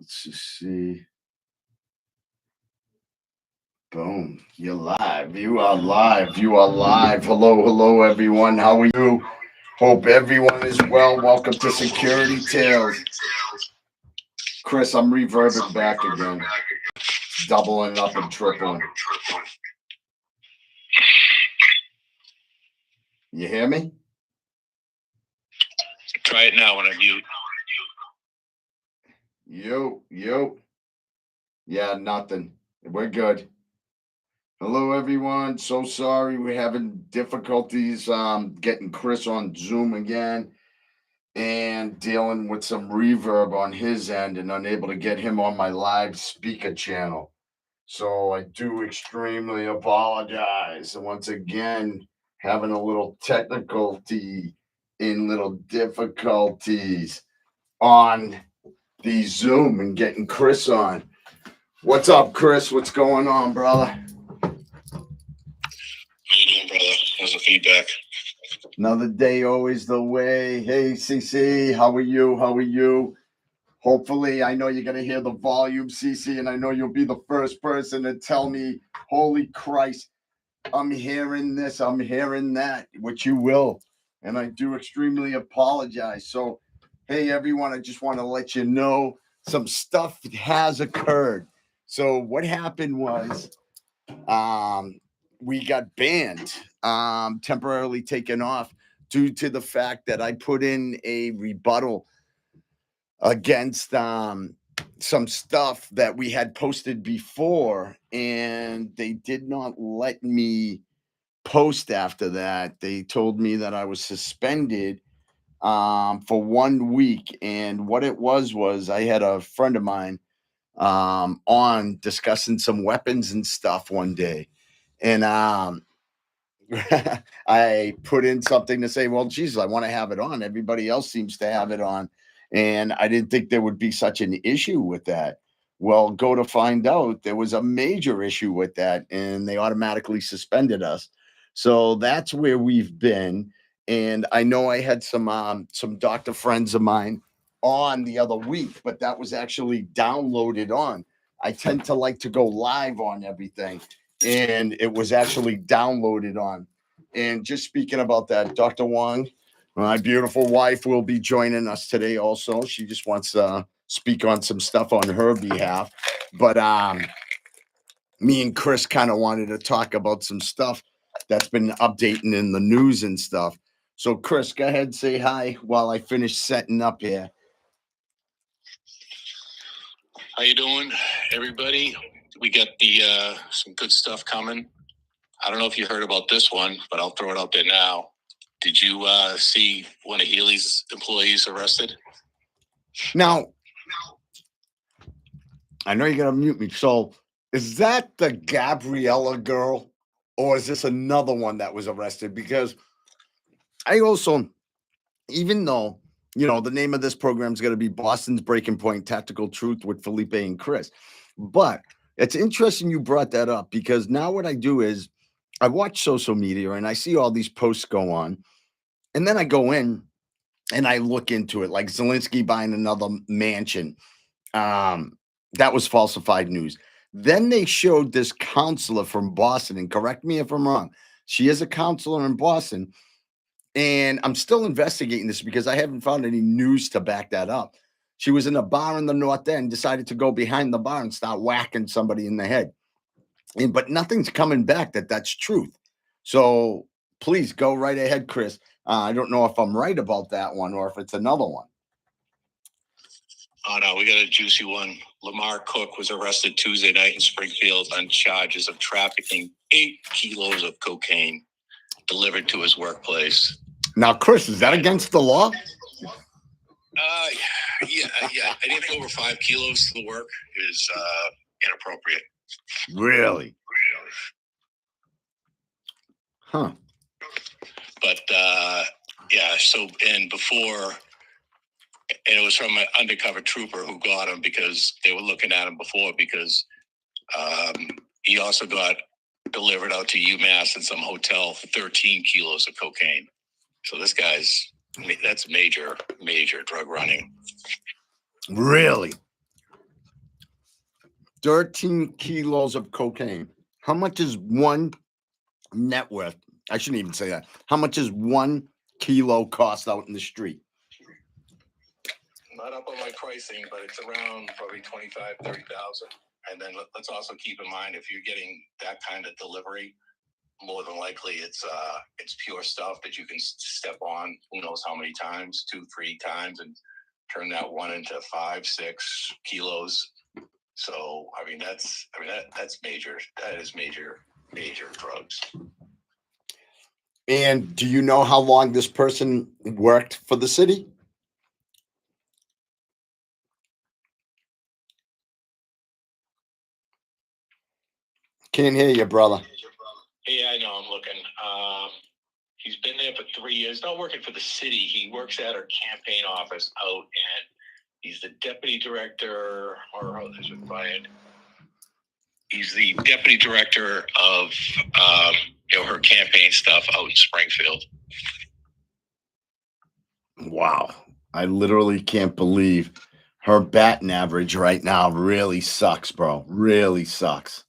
Let's just see. Boom. You're live. You are live. You are live. Hello, hello, everyone. How are you? Hope everyone is well. Welcome to Security Tales. Chris, I'm reverbing back again. Doubling up and tripling. You hear me? Try it now when I mute. Yo. Yeah, nothing. We're good. Hello, everyone. So sorry we're having difficulties getting Chris on Zoom again and dealing with some reverb on his end and unable to get him on my live speaker channel. So I do extremely apologize. And once again, having a little technical difficulties on the Zoom and getting Chris on. What's up, Chris? What's going on, brother? How you doing, brother? How's the feedback? Another day, always the way. Hey, CC, how are you? How are you? Hopefully, I know you're going to hear the volume, CC, and I know you'll be the first person to tell me, holy Christ, I'm hearing this, I'm hearing that, which you will. And I do extremely apologize. So, hey, everyone, I just want to let you know some stuff has occurred. So, what happened was we got banned, temporarily taken off due to the fact that I put in a rebuttal against some stuff that we had posted before, and they did not let me post after that. They told me that I was suspended for 1 week, and what it was I had a friend of mine on discussing some weapons and stuff one day, and I put in something to say, well, geez, I want to have it on. Everybody else seems to have it on. And I didn't think there would be such an issue with that. Well, go to find out there was a major issue with that, and they automatically suspended us. So that's where we've been. And I know I had some doctor friends of mine on the other week, but that was actually downloaded on. I tend to like to go live on everything, and it was actually downloaded on. And just speaking about that, Dr. Wong, my beautiful wife, will be joining us today also. She just wants to speak on some stuff on her behalf. But me and Chris kind of wanted to talk about some stuff that's been updating in the news and stuff. So, Chris, go ahead and say hi while I finish setting up here. How you doing, everybody? We got the some good stuff coming. I don't know if you heard about this one, but I'll throw it out there now. Did you see one of Healy's employees arrested? Now, I know you're going to mute me. So, is that the Gabriella girl, or is this another one that was arrested? Because I also, even though, the name of this program is going to be Boston's Breaking Point Tactical Truth with Filipe and Chris. But it's interesting you brought that up, because now what I do is I watch social media and I see all these posts go on. And then I go in and I look into it, like Zelensky buying another mansion. That was falsified news. Then they showed this counselor from Boston, and correct me if I'm wrong. She is a counselor in Boston. And I'm still investigating this because I haven't found any news to back that up. She was in a bar in the North End, decided to go behind the bar and start whacking somebody in the head. But nothing's coming back that's truth. So please go right ahead, Chris. I don't know if I'm right about that one or if it's another one. Oh, no, we got a juicy one. Lamar Cook was arrested Tuesday night in Springfield on charges of trafficking 8 kilos of cocaine delivered to his workplace. Now, Chris, is that against the law? Yeah. Anything over 5 kilos to the work is inappropriate. Really? Huh. But and it was from an undercover trooper who got him because they were looking at him before, because he also got delivered out to UMass in some hotel 13 kilos of cocaine. So that's major drug running. Really? 13 kilos of cocaine. How much is one net worth? I shouldn't even say that. How much is 1 kilo cost out in the street? Not up on my pricing, but it's around probably 25, 30,000. And then let's also keep in mind, if you're getting that kind of delivery, more than likely it's pure stuff that you can step on who knows how many times, 2-3 times, and turn that one into 5-6 kilos. So that's major. That is major drugs. And do you know how long this person worked for the city? Can't hear you, brother. Yeah, I know. I'm looking. He's been there for 3 years. Not working for the city. He works at our campaign office out, and he's the deputy director, or how this was fired. He's the deputy director of her campaign stuff out in Springfield. Wow. I literally can't believe her batting average right now really sucks, bro. Really sucks.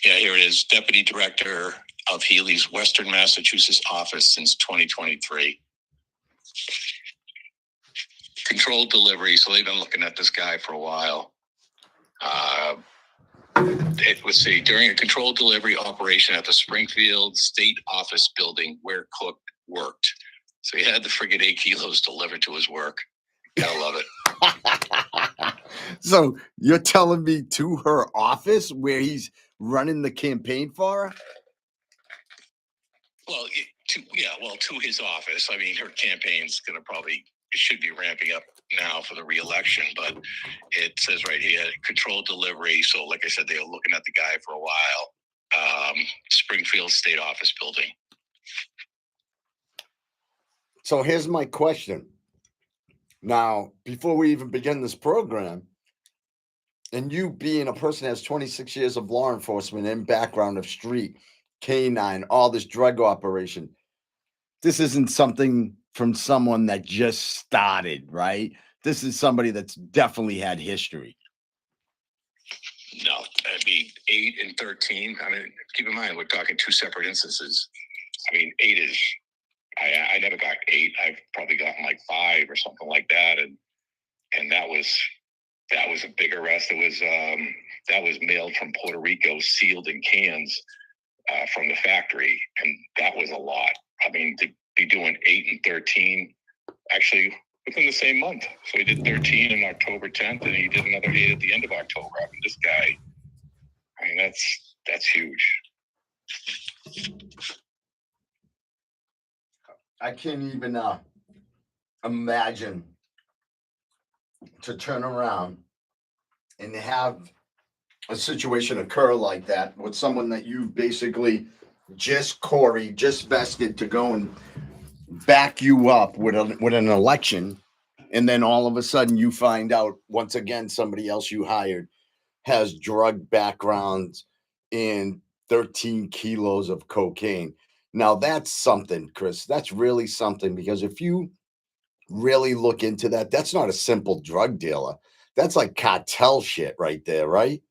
Yeah, here it is. Deputy director of Healy's Western Massachusetts office since 2023. Controlled delivery. So they've been looking at this guy for a while. Let's see, during a controlled delivery operation at the Springfield State Office building where Cook worked. So he had the friggin' 8 kilos delivered to his work. Gotta love it. So you're telling me to her office where he's running the campaign for her? Well, to his office. I mean, her campaign's should be ramping up now for the re-election, but it says right here, controlled delivery. So like I said, they were looking at the guy for a while. Springfield State Office building. So here's my question. Now, before we even begin this program, and you being a person that has 26 years of law enforcement and background of street, canine, all this drug operation, this isn't something from someone that just started, right? This is somebody that's definitely had history. No, I mean, 8 and 13. I mean, keep in mind, we're talking 2 separate instances. I mean, 8 is, I never got 8. I've probably gotten like 5 or something like that. And that was a big arrest. It was, that was mailed from Puerto Rico, sealed in cans from the factory. And that was a lot. I mean, to be doing 8 and 13, actually within the same month. So he did 13 on October 10th, and he did another 8 at the end of October. I mean, this guy, I mean, that's huge. I can't even imagine to turn around and have a situation occur like that with someone that you basically just vested to go and back you up with an election, and then all of a sudden you find out once again somebody else you hired has drug backgrounds and 13 kilos of cocaine. Now that's something, Chris. That's really something, because if you really look into that, that's not a simple drug dealer. That's like cartel shit right there, right?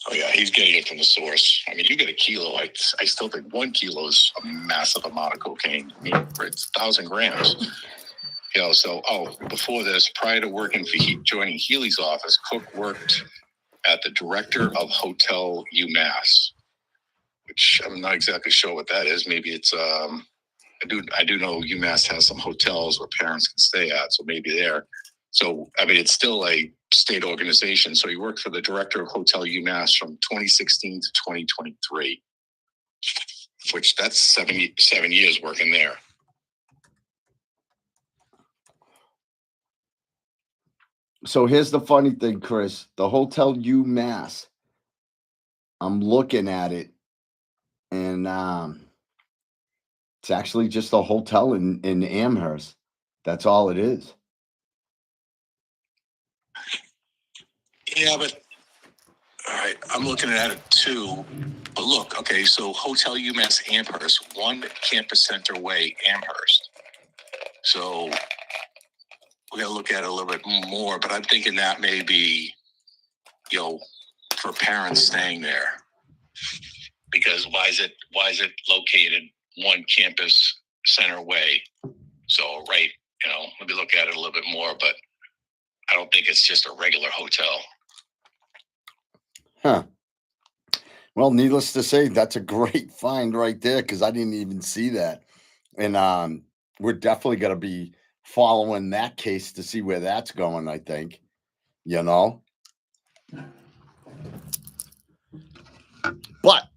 Oh yeah, he's getting it from the source. I mean, you get a kilo. I still think 1 kilo is a massive amount of cocaine. I mean, it's 1,000 grams. So before this, prior to joining Healy's office, Cook worked at the director of Hotel UMass, which I'm not exactly sure what that is. Maybe it's I do know UMass has some hotels where parents can stay at, so maybe there. So I mean, it's still a state organization. So he worked for the director of Hotel UMass from 2016 to 2023, which that's 7 years working there. So here's the funny thing, Chris. The Hotel UMass, I'm looking at it, and it's actually just a hotel in Amherst. That's all it is. Yeah, but all right, I'm looking at it too. But look, okay, so Hotel UMass Amherst, 1 Campus Center Way, Amherst. So we're gonna look at it a little bit more, but I'm thinking that may be, for parents staying there, because why is it located one campus center way? So let me look at it a little bit more, but I don't think it's just a regular hotel. Huh. Well, needless to say, that's a great find right there, because I didn't even see that. And we're definitely going to be following that case to see where that's going, I think. But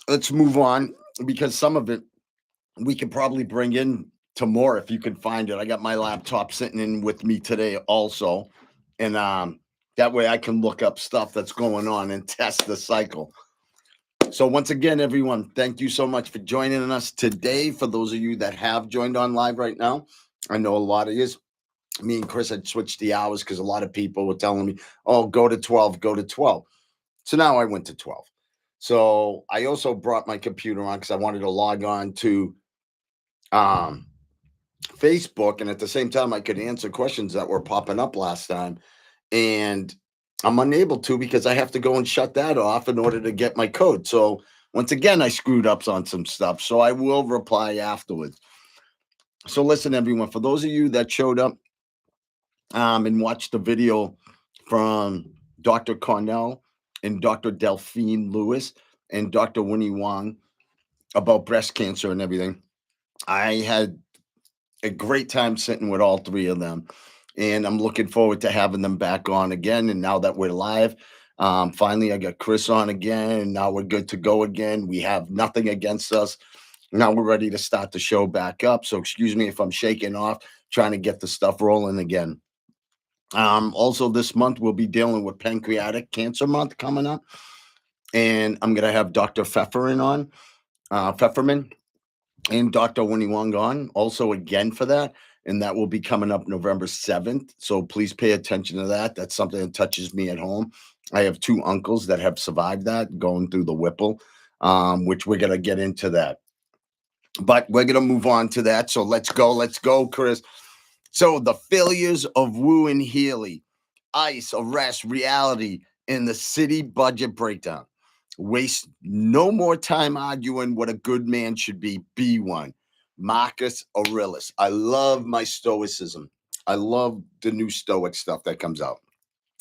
let's move on, because some of it we can probably bring in to more if you can find it. I got my laptop sitting in with me today also. And that way I can look up stuff that's going on and test the cycle. So once again, everyone, thank you so much for joining us today. For those of you that have joined on live right now, I know a lot of you. Me and Chris had switched the hours because a lot of people were telling me, oh, go to 12, go to 12. So now I went to 12. So I also brought my computer on because I wanted to log on to Facebook, and at the same time I could answer questions that were popping up last time. And I'm unable to because I have to go and shut that off in order to get my code. So once again, I screwed up on some stuff. So I will reply afterwards. So listen, everyone, for those of you that showed up and watched the video from Dr. Cornell and Dr. Delphine Lewis and Dr. Winnie Wong about breast cancer and everything, I had a great time sitting with all three of them. And I'm looking forward to having them back on again. And now that we're live, finally, I got Chris on again. And now we're good to go again. We have nothing against us. Now we're ready to start the show back up. So excuse me if I'm shaking off, trying to get the stuff rolling again. Also, this month, we'll be dealing with Pancreatic Cancer Month coming up. And I'm going to have Dr. Pfefferman and Dr. Winnie Wong on also again for that. And that will be coming up November 7th. So please pay attention to that. That's something that touches me at home. I have two uncles that have survived that, going through the Whipple, which we're going to get into that. But we're going to move on to that. So let's go, Chris. So the failures of Wu and Healy, ICE, arrest, reality, and the city budget breakdown. Waste no more time arguing what a good man should be one. Marcus Aurelius. I love my stoicism. I love the new stoic stuff that comes out.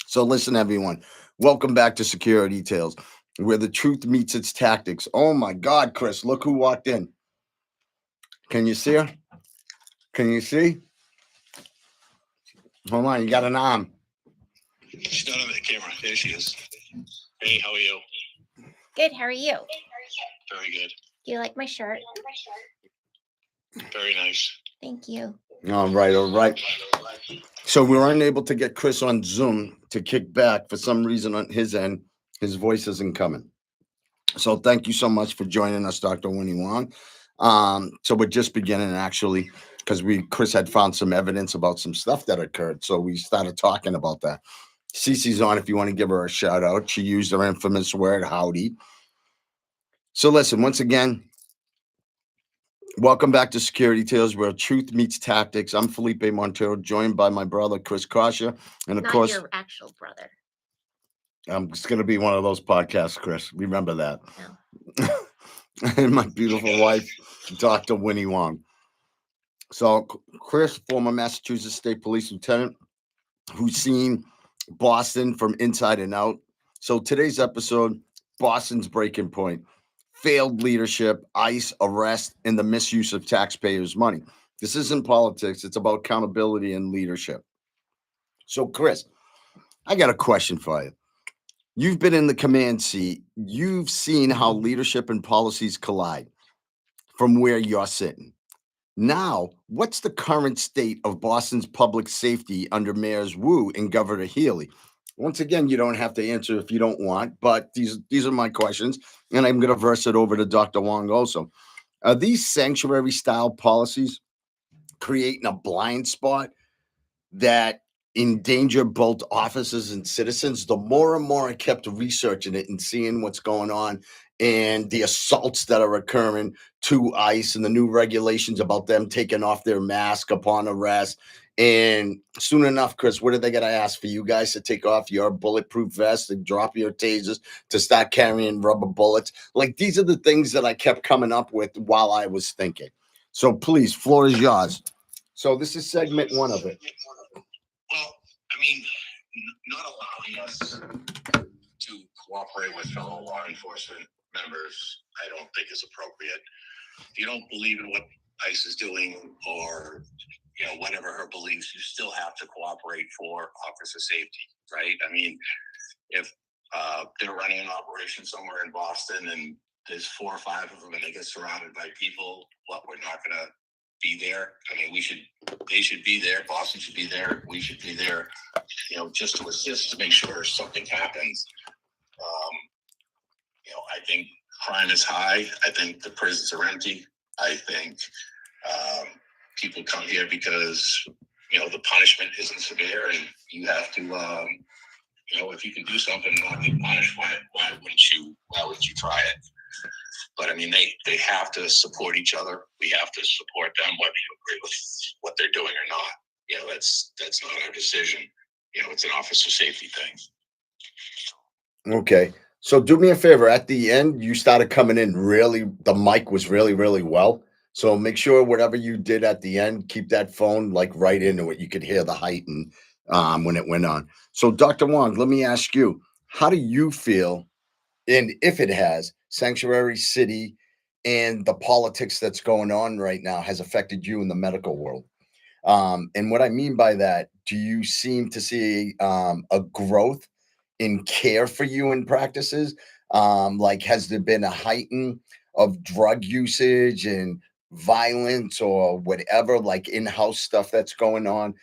So listen, everyone. Welcome back to Security Tales, where the truth meets its tactics. Oh my God, Chris, look who walked in. Can you see her? Can you see? Hold on, you got an arm. She's not on the camera. There she is. Hey, how are you? Good. How are you? Very good. Do you like my shirt? Very nice. Thank you. All right. So we were unable to get Chris on Zoom to kick back. For some reason on his end, his voice isn't coming. So thank you so much for joining us, Dr. Winnie Wong. So we're just beginning, actually, because Chris had found some evidence about some stuff that occurred. So we started talking about that. Cece's on if you want to give her a shout out. She used her infamous word, howdy. So listen, once again, welcome back to Security Tales, where truth meets tactics. I'm Filipe Montero, joined by my brother, Chris Kasha. And of course, your actual brother. It's going to be one of those podcasts, Chris. Remember that. No. And my beautiful wife, Dr. Winnie Wong. So Chris, former Massachusetts State Police Lieutenant, who's seen Boston from inside and out. So today's episode, Boston's breaking point, failed leadership, ICE arrest, and the misuse of taxpayers' money. This isn't politics. It's about accountability and leadership. So, Chris, I got a question for you. You've been in the command seat. You've seen how leadership and policies collide from where you're sitting. Now, what's the current state of Boston's public safety under Mayors Wu and Governor Healy? Once again, you don't have to answer if you don't want, but these are my questions, and I'm going to verse it over to Dr. Wong also. Are these sanctuary-style policies creating a blind spot that endanger both officers and citizens? The more and more I kept researching it and seeing what's going on and the assaults that are occurring to ICE and the new regulations about them taking off their mask upon arrest. And soon enough, Chris, what are they going to ask for you guys to take off your bulletproof vest and drop your tasers to start carrying rubber bullets? Like, these are the things that I kept coming up with while I was thinking. So please, floor is yours. So this is segment one of it. Well, I mean, not allowing us to cooperate with fellow law enforcement members, I don't think is appropriate. If you don't believe in what ICE is doing, or whatever her beliefs, you still have to cooperate for officer safety, right? I mean, if they're running an operation somewhere in Boston and there's 4 or 5 of them and they get surrounded by people, we're not going to be there. I mean, they should be there. Boston should be there. We should be there, just to assist, to make sure something happens. I think crime is high. I think the prisons are empty. I think people come here because the punishment isn't severe, and you have to if you can do something and not get punished, why wouldn't you try it? But I mean, they have to support each other. We have to support them, whether you agree with what they're doing or not. That's not our decision. It's an officer safety thing. Okay. So do me a favor. At the end, you started coming in really, the mic was really, really well. So make sure whatever you did at the end, keep that phone like right into it. You could hear the height and when it went on. So Dr. Wong, let me ask you, how do you feel, and if it has, Sanctuary City and the politics that's going on right now has affected you in the medical world? And what I mean by that, do you seem to see a growth in care for you in practices? Like, has there been a heighten of drug usage and violence or whatever, like in-house stuff that's going on?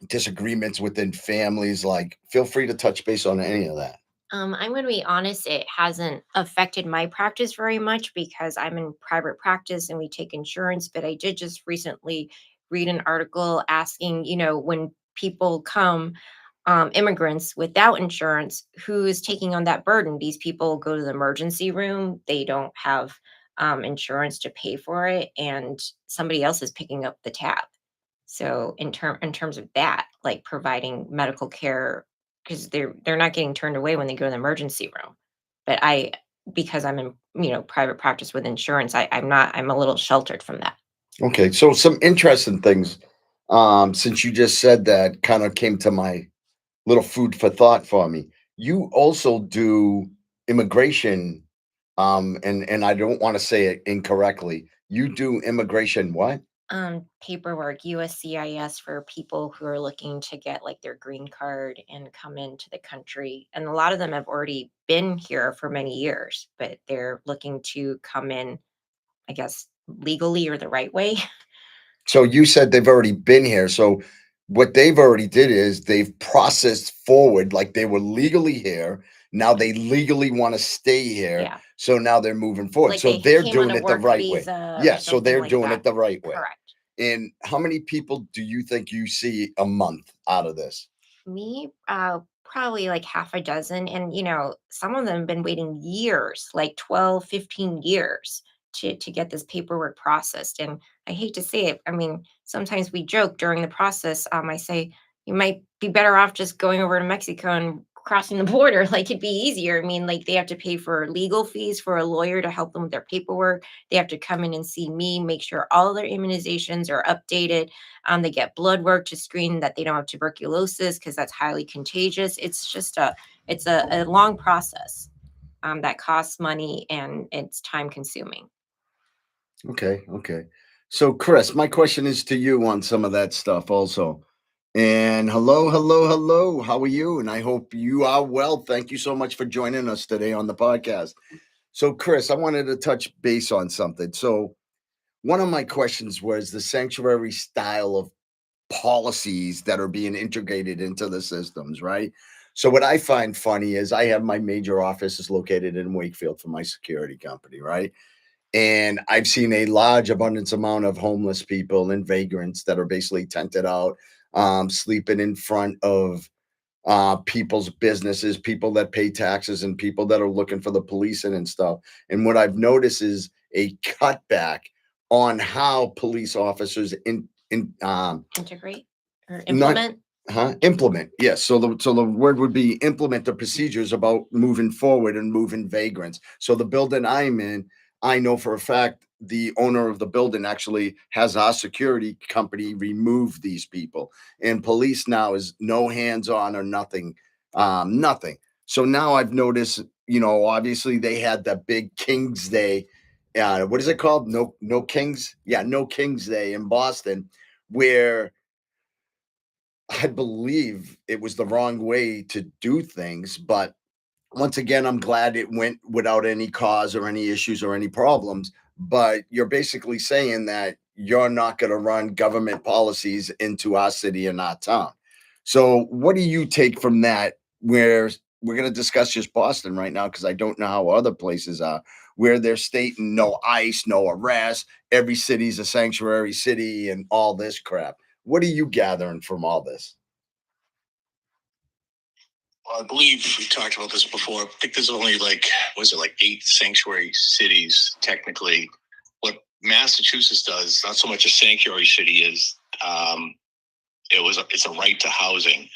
Disagreements within families? Like, feel free to touch base on any of that. I'm going to be honest, it hasn't affected my practice very much because I'm in private practice and we take insurance. But I did just recently read an article asking, when people come, immigrants without insurance, who is taking on that burden? These people go to the emergency room, they don't have insurance to pay for it, and somebody else is picking up the tab. So in terms of that, like providing medical care, because they're not getting turned away when they go to the emergency room. But because I'm in private practice with insurance, I'm a little sheltered from that. Okay, so some interesting things. Since you just said that, kind of came to my little food for thought for me. You also do immigration, and I don't want to say it incorrectly. You do immigration what? Paperwork, USCIS, for people who are looking to get like their green card and come into the country. And a lot of them have already been here for many years, but they're looking to come in, I guess, legally or the right way. So you said they've already been here. So what they've already did is they've processed forward like they were legally here. Now they legally want to stay here. Yeah. So now they're moving forward. Like So they they're came on doing a it the work right way. visa or Yeah. So something they're like doing that. it the right way. Correct. And how many people do you think you see a month out of this? Me, probably like half a dozen. And, some of them have been waiting years, like 12, 15 years to get this paperwork processed. And I hate to say it. I mean, sometimes we joke during the process. I say, you might be better off just going over to Mexico and crossing the border. Like it'd be easier. I mean, like they have to pay for legal fees for a lawyer to help them with their paperwork. They have to come in and see me, make sure all their immunizations are updated. They get blood work to screen that they don't have tuberculosis because that's highly contagious. It's a long process that costs money and it's time consuming. Okay, okay. So, Chris, my question is to you on some of that stuff also. And hello, hello, hello. How are you? And I hope you are well. Thank you so much for joining us today on the podcast. So, Chris, I wanted to touch base on something. So, one of my questions was the sanctuary style of policies that are being integrated into the systems, right? So, what I find funny is I have my major office is located in Wakefield for my security company, right? And I've seen a large abundance amount of homeless people and vagrants that are basically tented out, sleeping in front of people's businesses, people that pay taxes, and people that are looking for the policing and stuff. And what I've noticed is a cutback on how police officers Integrate or not implement. implement. Yes. So the word would be implement the procedures about moving forward and moving vagrants. So the building I'm in, I know for a fact the owner of the building actually has our security company remove these people, and police now is no hands on or nothing, nothing. So now I've noticed, obviously they had that big King's Day. What is it called? No Kings. Yeah, no King's Day in Boston, where I believe it was the wrong way to do things, but once again, I'm glad it went without any cause or any issues or any problems. But you're basically saying that you're not going to run government policies into our city and our town. So, what do you take from that? Where we're going to discuss just Boston right now, because I don't know how other places are, where they're stating no ICE, no arrest, every city's a sanctuary city, and all this crap. What are you gathering from all this? Well, I believe we talked about this before. I think there's only like 8 sanctuary cities technically. What Massachusetts does, not so much a sanctuary city is, it's a right to housing.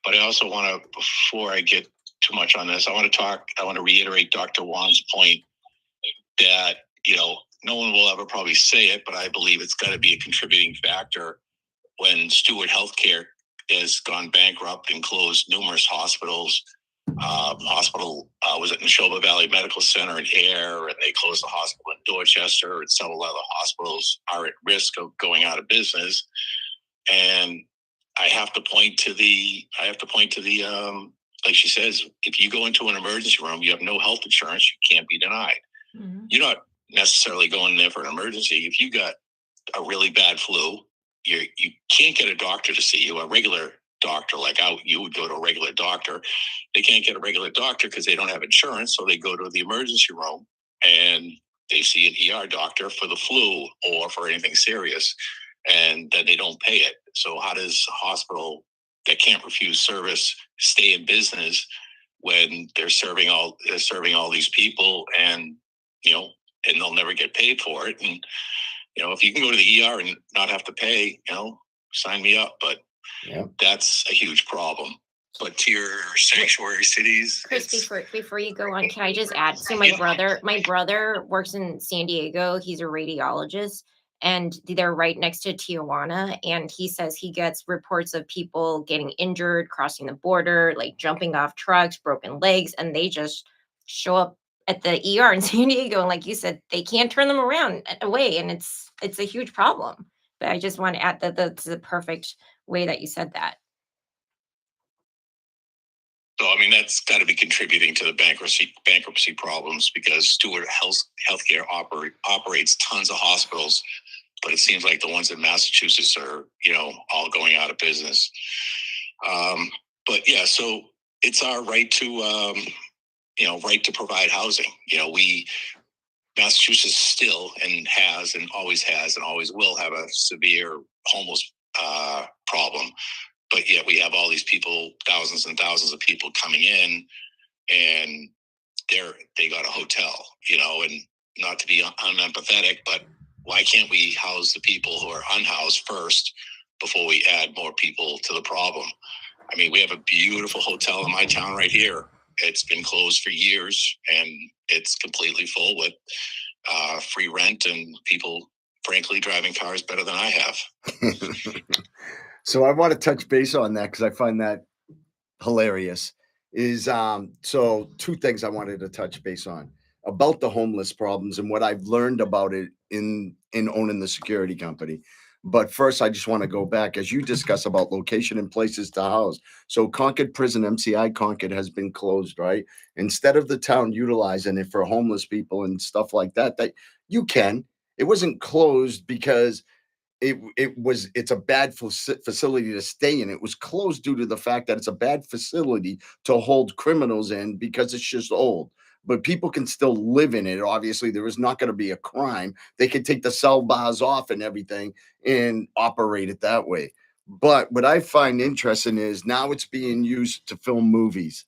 But I also want to, before I get too much on this, I want to reiterate Dr. Wan's point that, no one will ever probably say it, but I believe it's got to be a contributing factor when Stewart Healthcare has gone bankrupt and closed numerous hospitals. Was at Neshoba Valley Medical Center in Air, and they closed the hospital in Dorchester, and several other hospitals are at risk of going out of business. And I have to point to the like she says, if you go into an emergency room, you have no health insurance, you can't be denied. Mm-hmm. You're not necessarily going there for an emergency. If you got a really bad flu, you can't get a doctor to see you, a regular doctor, you would go to a regular doctor. They can't get a regular doctor because they don't have insurance, so they go to the emergency room and they see an ER doctor for the flu or for anything serious, and then they don't pay it. So how does a hospital that can't refuse service stay in business when they're serving all these people, and and they'll never get paid for it? And if you can go to the ER and not have to pay, sign me up. But that's a huge problem. But to your sanctuary cities, Chris, before you go on, can I just add? So my brother works in San Diego. He's a radiologist, and they're right next to Tijuana. And he says he gets reports of people getting injured, crossing the border, like jumping off trucks, broken legs, and they just show up at the ER in San Diego. And like you said, they can't turn them around away, and it's a huge problem. But I just want to add that that's the perfect way that you said that. So, that's got to be contributing to the bankruptcy problems, because Stewart Healthcare operates tons of hospitals, but it seems like the ones in Massachusetts are, all going out of business. But yeah, so it's our right to, right to provide housing. Massachusetts still has and always will have a severe homeless problem. But yet we have all these people, thousands and thousands of people coming in, and they got a hotel, and not to be unempathetic, but why can't we house the people who are unhoused first before we add more people to the problem? We have a beautiful hotel in my town right here. It's been closed for years, and it's completely full with free rent and people, frankly, driving cars better than I have. So I want to touch base on that because I find that hilarious. So 2 things I wanted to touch base on about the homeless problems and what I've learned about it in owning the security company. But first, I just want to go back as you discuss about location and places to house. So Concord Prison, MCI Concord, has been closed, right? Instead of the town utilizing it for homeless people and stuff like that, that you can. It wasn't closed because it's a bad facility to stay in. It was closed due to the fact that it's a bad facility to hold criminals in because it's just old. But people can still live in it. Obviously, there is not going to be a crime. They can take the cell bars off and everything and operate it that way. But what I find interesting is now it's being used to film movies.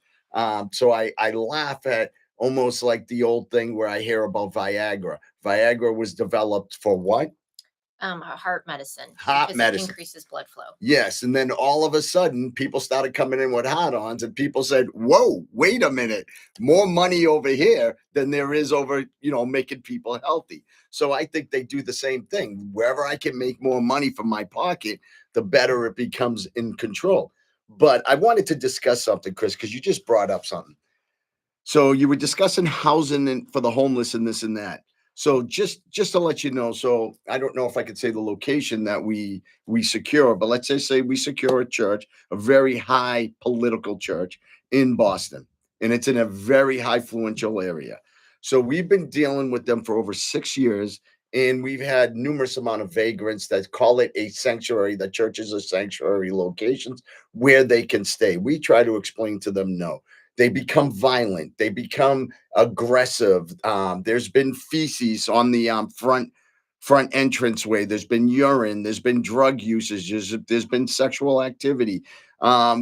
So I laugh at almost like the old thing where I hear about Viagra. Viagra was developed for what? A heart medicine Heart because it medicine. increases blood flow. Yes. And then all of a sudden, people started coming in with hot ons, and people said, whoa, wait a minute, more money over here than there is over, making people healthy. So I think they do the same thing. Wherever I can make more money from my pocket, the better it becomes in control. But I wanted to discuss something, Chris, because you just brought up something. So you were discussing housing and for the homeless and this and that. So just to let you know, so I don't know if I could say the location that we secure, but let's just say we secure a church, a very high political church in Boston, and it's in a very high influential area. So we've been dealing with them for over 6 years, and we've had numerous amount of vagrants that call it a sanctuary. The church is a sanctuary locations where they can stay. We try to explain to them no. They become violent. They become aggressive. There's been feces on the front entranceway. There's been urine. There's been drug usage. There's been sexual activity.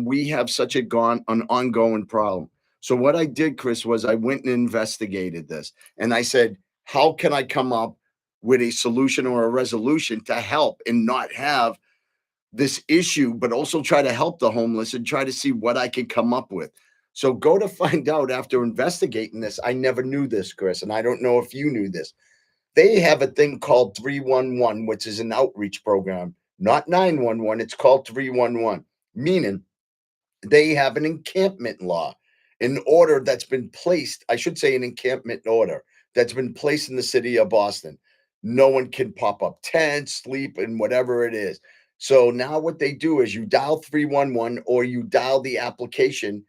We have such an ongoing problem. So what I did, Chris, was I went and investigated this, and I said, how can I come up with a solution or a resolution to help and not have this issue, but also try to help the homeless and try to see what I can come up with. So go to find out after investigating this. I never knew this, Chris, and I don't know if you knew this. They have a thing called 311, which is an outreach program, not 911. It's called 311, meaning they have an encampment law, an order that's been placed, I should say, an encampment order that's been placed in the city of Boston. No one can pop up tents, sleep, and whatever it is. So now what they do is you dial 311 or you dial the application,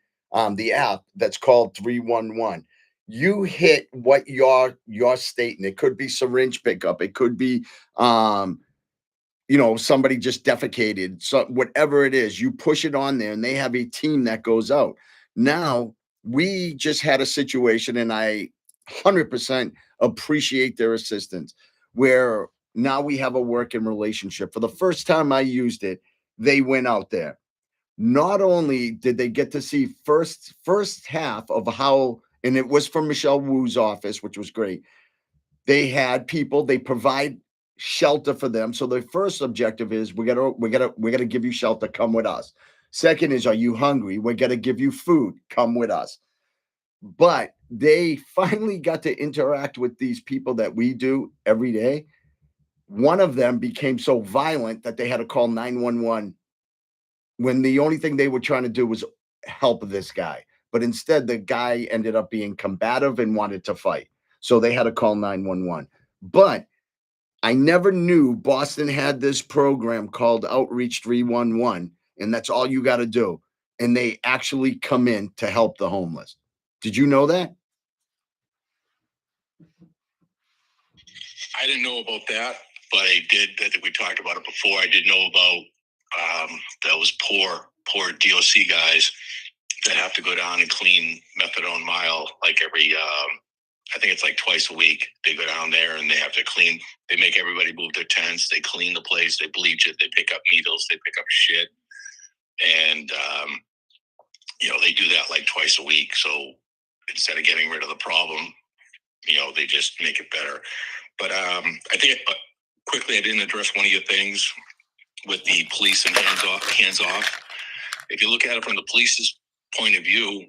the app that's called 311. You hit what your state, and it could be syringe pickup, it could be somebody just defecated, so whatever it is, you push it on there and they have a team that goes out. Now, we just had a situation, and I 100% appreciate their assistance, where now we have a working relationship. For the first time I used it, they went out there. Not only did they get to see first half of how, and it was from Michelle Wu's office, which was great. They had people, they provide shelter for them. So the first objective is we gotta give you shelter, come with us. Second is, are you hungry? We gotta give you food, come with us. But they finally got to interact with these people that we do every day. One of them became so violent that they had to call 911 when the only thing they were trying to do was help this guy. But instead, the guy ended up being combative and wanted to fight. So they had to call 911. But I never knew Boston had this program called Outreach 311, and that's all you got to do. And they actually come in to help the homeless. Did you know that? I didn't know about that, but I did. I think we talked about it before. I did know about those poor DOC guys that have to go down and clean methadone mile like every. I think it's like twice a week. They go down there and they have to clean. They make everybody move their tents. They clean the place. They bleach it. They pick up needles. They pick up shit, and they do that like twice a week. So instead of getting rid of the problem, they just make it better. But I think quickly, I didn't address one of your things with the police and hands off. If you look at it from the police's point of view,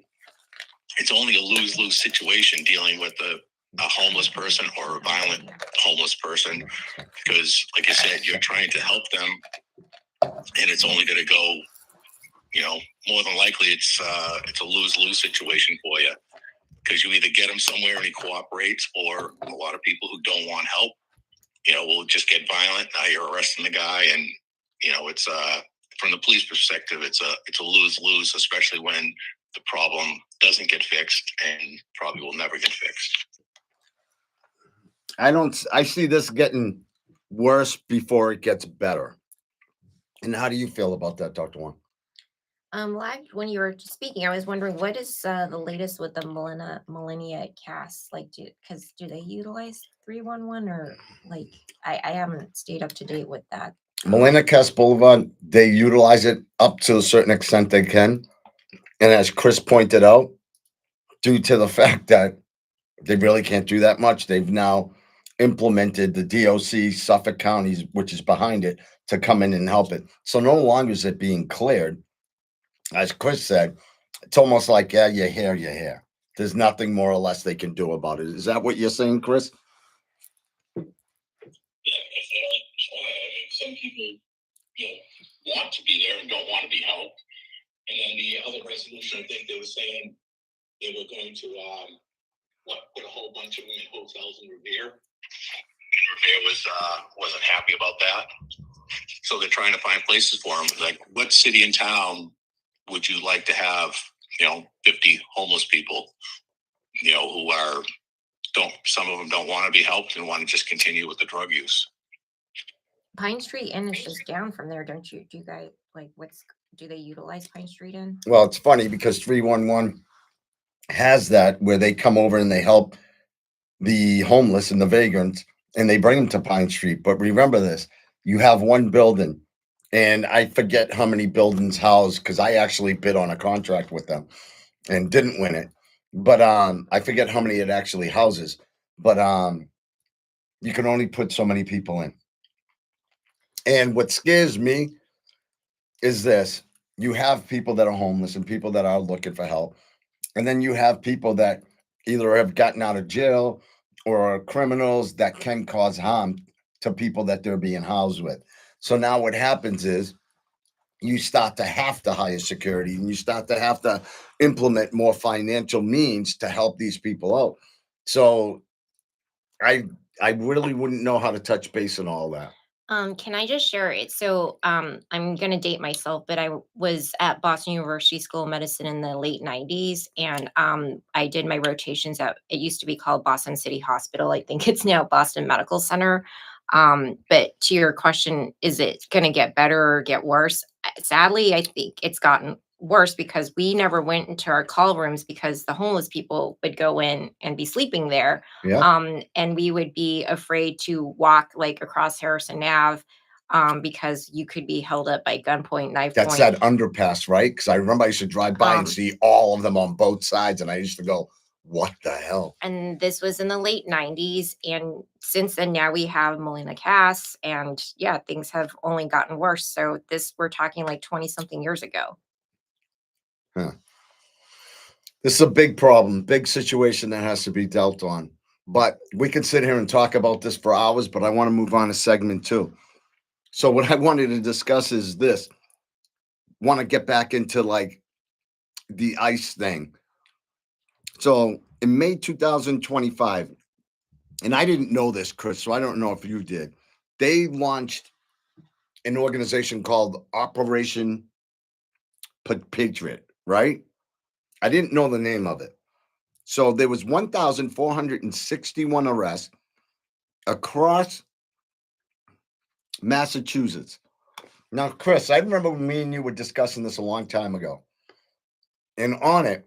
it's only a lose-lose situation dealing with a homeless person or a violent homeless person, because, like I said, you're trying to help them, and it's only going to go, more than likely it's a lose-lose situation for you, because you either get him somewhere and he cooperates, or a lot of people who don't want help, will just get violent. Now you're arresting the guy, and it's from the police perspective, it's a lose-lose, especially when the problem doesn't get fixed and probably will never get fixed. I see this getting worse before it gets better. And how do you feel about that, Dr. Wong? When you were speaking, I was wondering what is the latest with the millennia cast? Like, do they utilize 311 or like I haven't stayed up to date with that. Millennium Cast Boulevard, they utilize it up to a certain extent they can. And as Chris pointed out, due to the fact that They really can't do that much. They've now implemented the DOC, Suffolk counties, which is behind it, to come in and help it. So no longer is it being cleared. As Chris said, it's almost like, yeah, you're here, you're here. There's nothing more or less they can do about it. Is that what you're saying, Chris? Yeah, if they don't try, I mean, some people, want to be there and don't want to be helped. And then the other resolution, I think they were saying they were going to, put a whole bunch of them in hotels in Revere. And Revere wasn't happy about that. So they're trying to find places for them. Like, what city and town would you like to have, 50 homeless people, who some of them don't want to be helped and want to just continue with the drug use. Pine Street Inn is just down from there, don't you? Do you guys do they utilize Pine Street Inn? Well, it's funny because 311 has that where they come over and they help the homeless and the vagrants and they bring them to Pine Street. But remember this, you have one building, and I forget how many buildings house because I actually bid on a contract with them and didn't win it. But I forget how many it actually houses. But you can only put so many people in. And what scares me is this: you have people that are homeless and people that are looking for help. And then you have people that either have gotten out of jail or are criminals that can cause harm to people that they're being housed with. So now what happens is you start to have to hire security and you start to have to implement more financial means to help these people out. So I I really wouldn't know how to touch base on all that. Can I just share it? So, I'm gonna date myself, but was at Boston University School of Medicine in the late '90s, and I did my rotations at it used to be called Boston City Hospital. I think it's now Boston Medical Center. But to your question, is it gonna get better or get worse? Sadly, I think it's gotten worse because we never went into our call rooms because the homeless people would go in and be sleeping there, Yeah. and we would be afraid to walk like across Harrison Ave, because you could be held up by gunpoint, knife That's point. that underpass, right? Because I remember I used to drive by and Um, see all of them on both sides, and I used to go, "What the hell?" and this was in the late '90s, and since then now we have Melina Cass, and yeah, things have only gotten worse. So this we're talking like 20 something years ago. Huh. This is a big problem, big situation that has to be dealt on. But we can sit here and talk about this for hours, but I want to move on to segment two. So, what I wanted to discuss is this: want to get back into like the ICE thing. So, in May 2025, and I didn't know this, Chris, so I don't know if you did, they launched an organization called Operation Patriot, right? I didn't know the name of it. So there was 1,461 arrests across Massachusetts. Now, Chris, I remember me and you were discussing this a long time ago. And on it,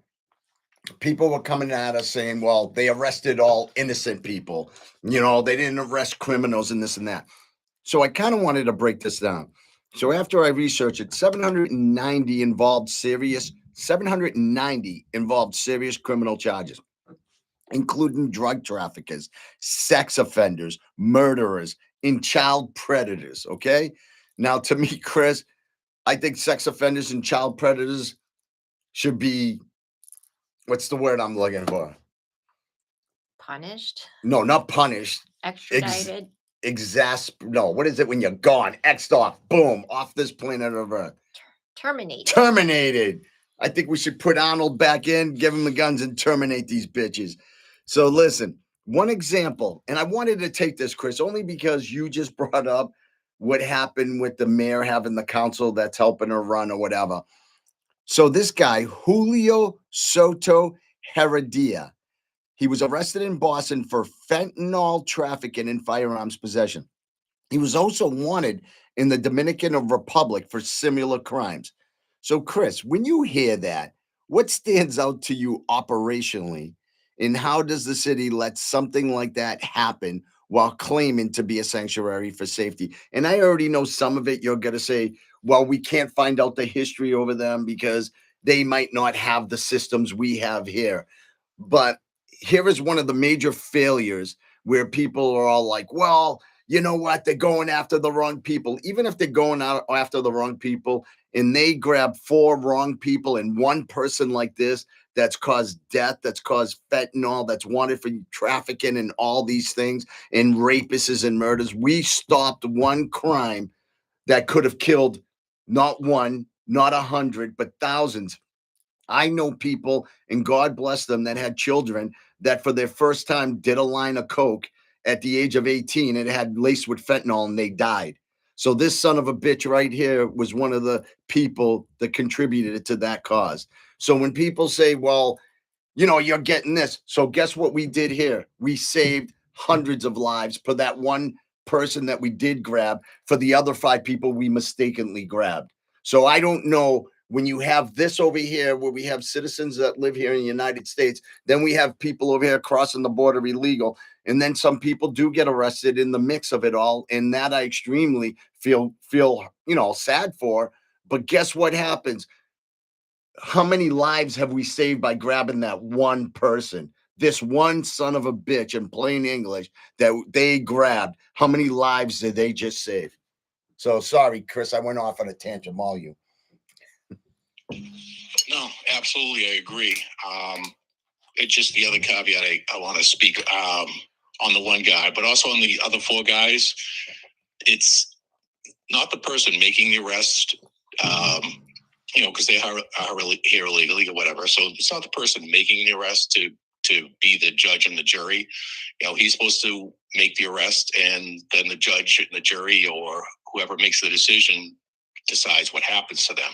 people were coming at us saying, well, they arrested all innocent people. They didn't arrest criminals and this and that. So I kind of wanted to break this down. So after I researched it, 790 involved serious criminal charges, including drug traffickers, sex offenders, murderers, and child predators. Okay. Now, to me, Chris, I think sex offenders and child predators should be, what's the word I'm looking for? Punished, No, not punished. extradited, No, what is it when you're gone? X'd off, boom, off this planet of Earth. terminated. Terminated. I think we should put Arnold back in, give him the guns, and terminate these bitches. So listen, one example, and I wanted to take this, Chris, only because you just brought up what happened with the mayor having the council that's helping her run or whatever. So this guy, Julio Soto Heredia, he was arrested in Boston for fentanyl trafficking and firearms possession. He was also wanted in the Dominican Republic for similar crimes. So, Chris, when you hear that, what stands out to you operationally? And how does the city let something like that happen while claiming to be a sanctuary for safety? And I already know some of it. You're going to say, well, we can't find out the history over them because they might not have the systems we have here. But here is one of the major failures where people are all like, well, you know what? They're going after the wrong people. Even if they're going out after the wrong people and they grab 4 wrong people and one person like this that's caused death, that's caused fentanyl, that's wanted for trafficking and all these things, and rapists and murders, we stopped one crime that could have killed not one, not 100, but thousands. I know people, and God bless them, that had children that for their first time did a line of coke at the age of 18 and it had laced with fentanyl and they died. So this son of a bitch right here was one of the people that contributed to that cause. So when people say, well, you know, you're getting this. So guess what we did here? We saved hundreds of lives for that one person that we did grab for the other 5 people we mistakenly grabbed. So I don't know, when you have this over here where we have citizens that live here in the United States, then we have people over here crossing the border illegal, and then some people do get arrested in the mix of it all, and that I extremely feel sad for. But guess what happens? How many lives have we saved by grabbing that one person? This one son of a bitch, in plain English, that they grabbed. How many lives did they just save? So sorry, Chris, I went off on a tangent. All you. No, absolutely, I agree. It's just the other caveat I want to speak on the one guy, but also on the other 4 guys. It's not the person making the arrest, because they are here illegally or whatever. So it's not the person making the arrest to be the judge and the jury. He's supposed to make the arrest, and then the judge and the jury or whoever makes the decision decides what happens to them.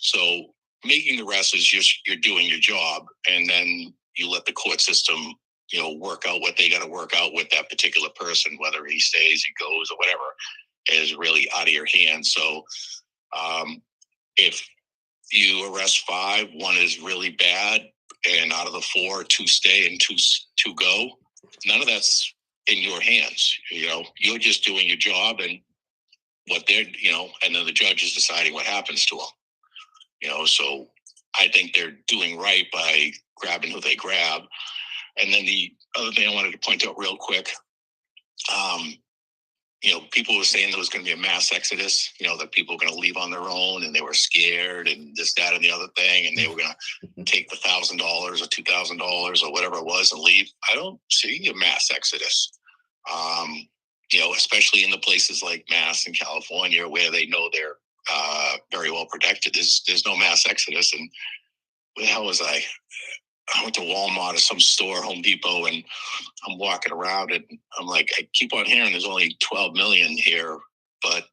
So making the arrest is just you're doing your job, and then you let the court system, work out what they got to work out with that particular person, whether he stays, he goes, or whatever, is really out of your hands. So if you arrest 5, 1 is really bad, and out of the 4, 2 stay and 2 go, none of that's in your hands. You're just doing your job, and what they're, and then the judge is deciding what happens to them. So I think they're doing right by grabbing who they grab. And then the other thing I wanted to point out real quick, people were saying there was going to be a mass exodus, that people were going to leave on their own, and they were scared, and this, that, and the other thing, and they were going to take the $1,000 or $2,000 or whatever it was and leave. I don't see a mass exodus, especially in the places like Mass and California where they know they're very well protected. There's no mass exodus. And where the hell was I? I went to Walmart or some store, Home Depot, and I'm walking around, and I'm like, I keep on hearing there's only 12 million here, but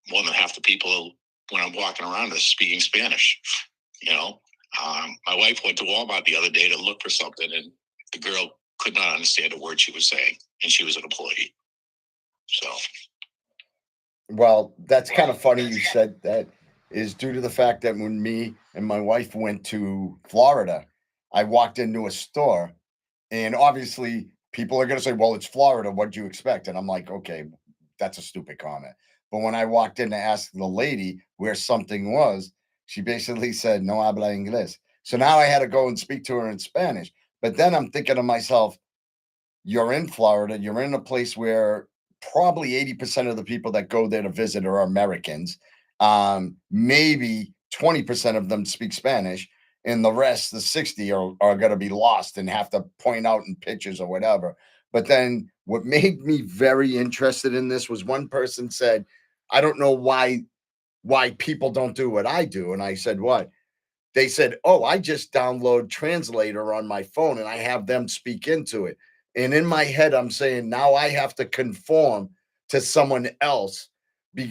more than half the people when I'm walking around are speaking Spanish. My wife went to Walmart the other day to look for something, and the girl could not understand a word she was saying, and she was an employee. So, well, that's kind of funny you said that, is due to the fact that when me and my wife went to Florida, I walked into a store, and obviously people are going to say, well, it's Florida. What'd you expect? And I'm like, okay, that's a stupid comment. But when I walked in to ask the lady where something was, she basically said, no habla inglés. So now I had to go and speak to her in Spanish. But then I'm thinking to myself, you're in Florida, you're in a place where probably 80% of the people that go there to visit are Americans. Maybe 20% of them speak Spanish, and the rest, the 60, are going to be lost and have to point out in pictures or whatever. But then what made me very interested in this was one person said, I don't know why people don't do what I do. And I said, what? They said, oh, I just download Translator on my phone and I have them speak into it. And in my head, I'm saying, now I have to conform to someone else,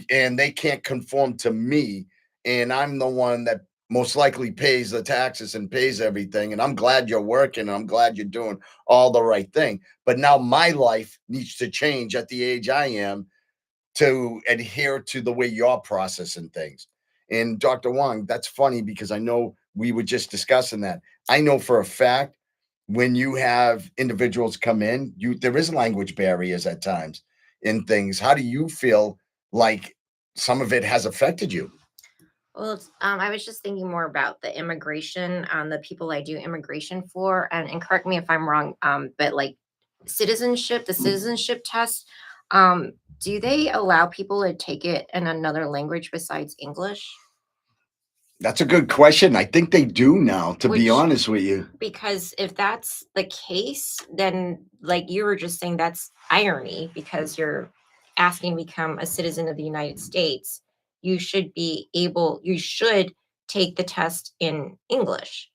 and they can't conform to me. And I'm the one that most likely pays the taxes and pays everything. And I'm glad you're working. And I'm glad you're doing all the right thing. But now my life needs to change at the age I am to adhere to the way you're processing things. And Dr. Wong, that's funny because I know we were just discussing that. I know for a fact when you have individuals come in, there is language barriers at times in things. How do you feel like some of it has affected you? Well, I was just thinking more about the immigration, the people I do immigration for, and correct me if I'm wrong, but like citizenship, the citizenship test, do they allow people to take it in another language besides English? That's a good question. I think they do now, to be Which, honest with you. because if that's the case, then like you were just saying, that's irony because you're asking to become a citizen of the United States. You should take the test in English.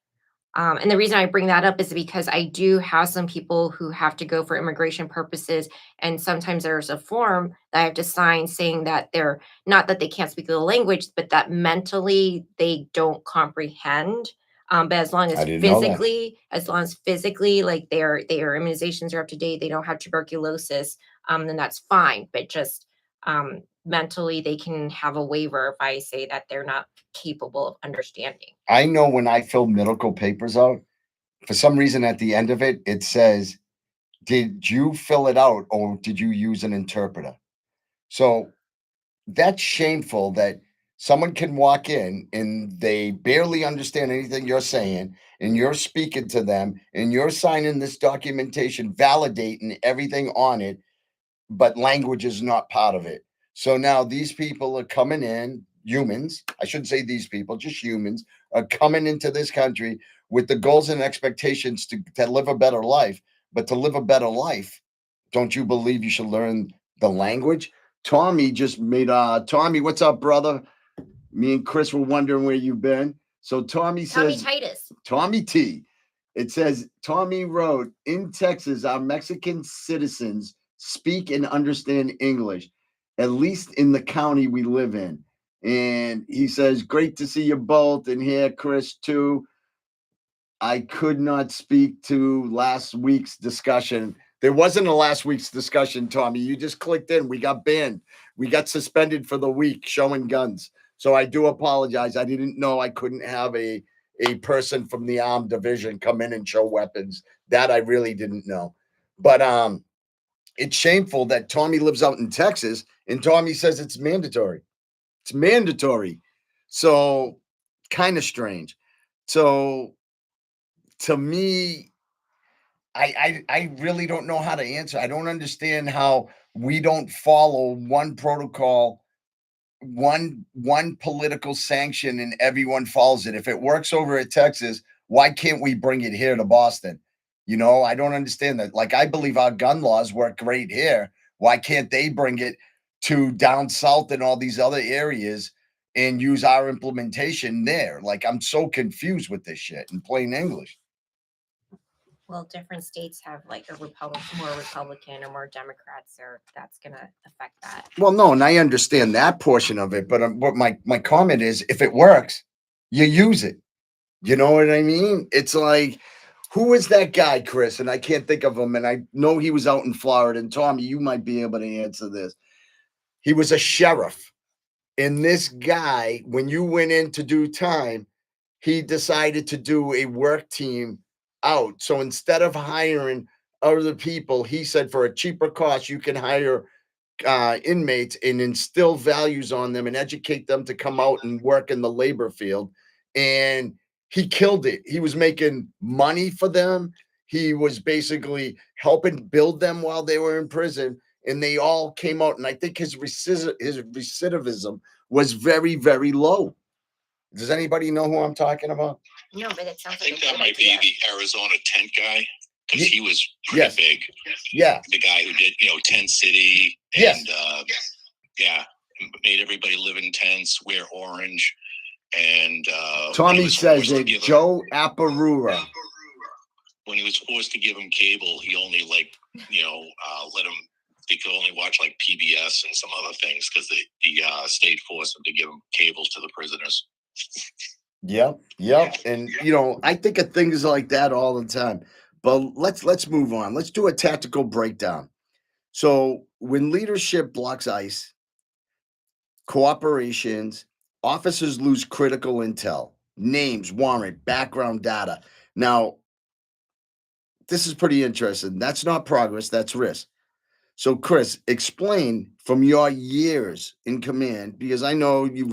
And the reason I bring that up is because I do have some people who have to go for immigration purposes, and sometimes there's a form that I have to sign saying that they're not that they can't speak the language, but that mentally they don't comprehend. But I didn't know that. as long as physically, like their immunizations are up to date, they don't have tuberculosis, then that's fine. But just mentally, they can have a waiver if I say that they're not capable of understanding. I know when I fill medical papers out, for some reason at the end of it, it says, did you fill it out or did you use an interpreter? So that's shameful that someone can walk in and they barely understand anything you're saying, and you're speaking to them and you're signing this documentation, validating everything on it, but language is not part of it. So now these people are coming in, humans, I shouldn't say these people, just humans, are coming into this country with the goals and expectations to live a better life. But to live a better life, don't you believe you should learn the language? Tommy just made Tommy, what's up, brother? Me and Chris were wondering where you've been. So Tommy Tommy says, Titus. Tommy T. It says Tommy wrote, in Texas, our Mexican citizens speak and understand English, at least in the county we live in. And he says, great to see you both, and here, Chris, too. I could not speak to last week's discussion. There wasn't a last week's discussion, Tommy. You just clicked in. We got banned. We got suspended for the week showing guns. So I do apologize. I didn't know I couldn't have a person from the armed division come in and show weapons. That I really didn't know. But it's shameful that Tommy lives out in Texas and Tommy says it's mandatory. It's mandatory. So kind of strange. So to me, I really don't know how to answer. I don't understand how we don't follow one protocol, one political sanction, and everyone follows it. If it works over at Texas, why can't we bring it here to Boston? I don't understand that. Like, I believe our gun laws work great here. Why can't they bring it to down south and all these other areas and use our implementation there? Like, I'm so confused with this shit in plain English. Well, different states have like more Republican or more Democrats, or that's gonna affect that. Well, no, and I understand that portion of it, but what my comment is, if it works, you use it. You know what I mean? It's like, who is that guy, Chris? And I can't think of him, and I know he was out in Florida. And Tommy, you might be able to answer this. He was a sheriff, and this guy, when you went in to do time, he decided to do a work team out. So instead of hiring other people, he said for a cheaper cost, you can hire inmates and instill values on them and educate them to come out and work in the labor field. And he killed it. He was making money for them. He was basically helping build them while they were in prison. And they all came out. And I think his recidivism was very, very low. Does anybody know who I'm talking about? No, but it I sounds like think a that good might idea. be the Arizona tent guy because Ye- he was pretty Yes. big. Yeah. The guy who did, Tent City Yes. and yeah, made everybody live in tents, wear orange. And Tommy says it, Joe Apparura. When he was forced to give him cable, he only let him. They could only watch like PBS and some other things because the state forced him to give him cable to the prisoners. Yep. And I think of things like that all the time. But let's move on. Let's do a tactical breakdown. So when leadership blocks ICE, cooperations, officers lose critical intel, names, warrant, background data. Now, this is pretty interesting. That's not progress, that's risk. So, Chris, explain from your years in command, because I know you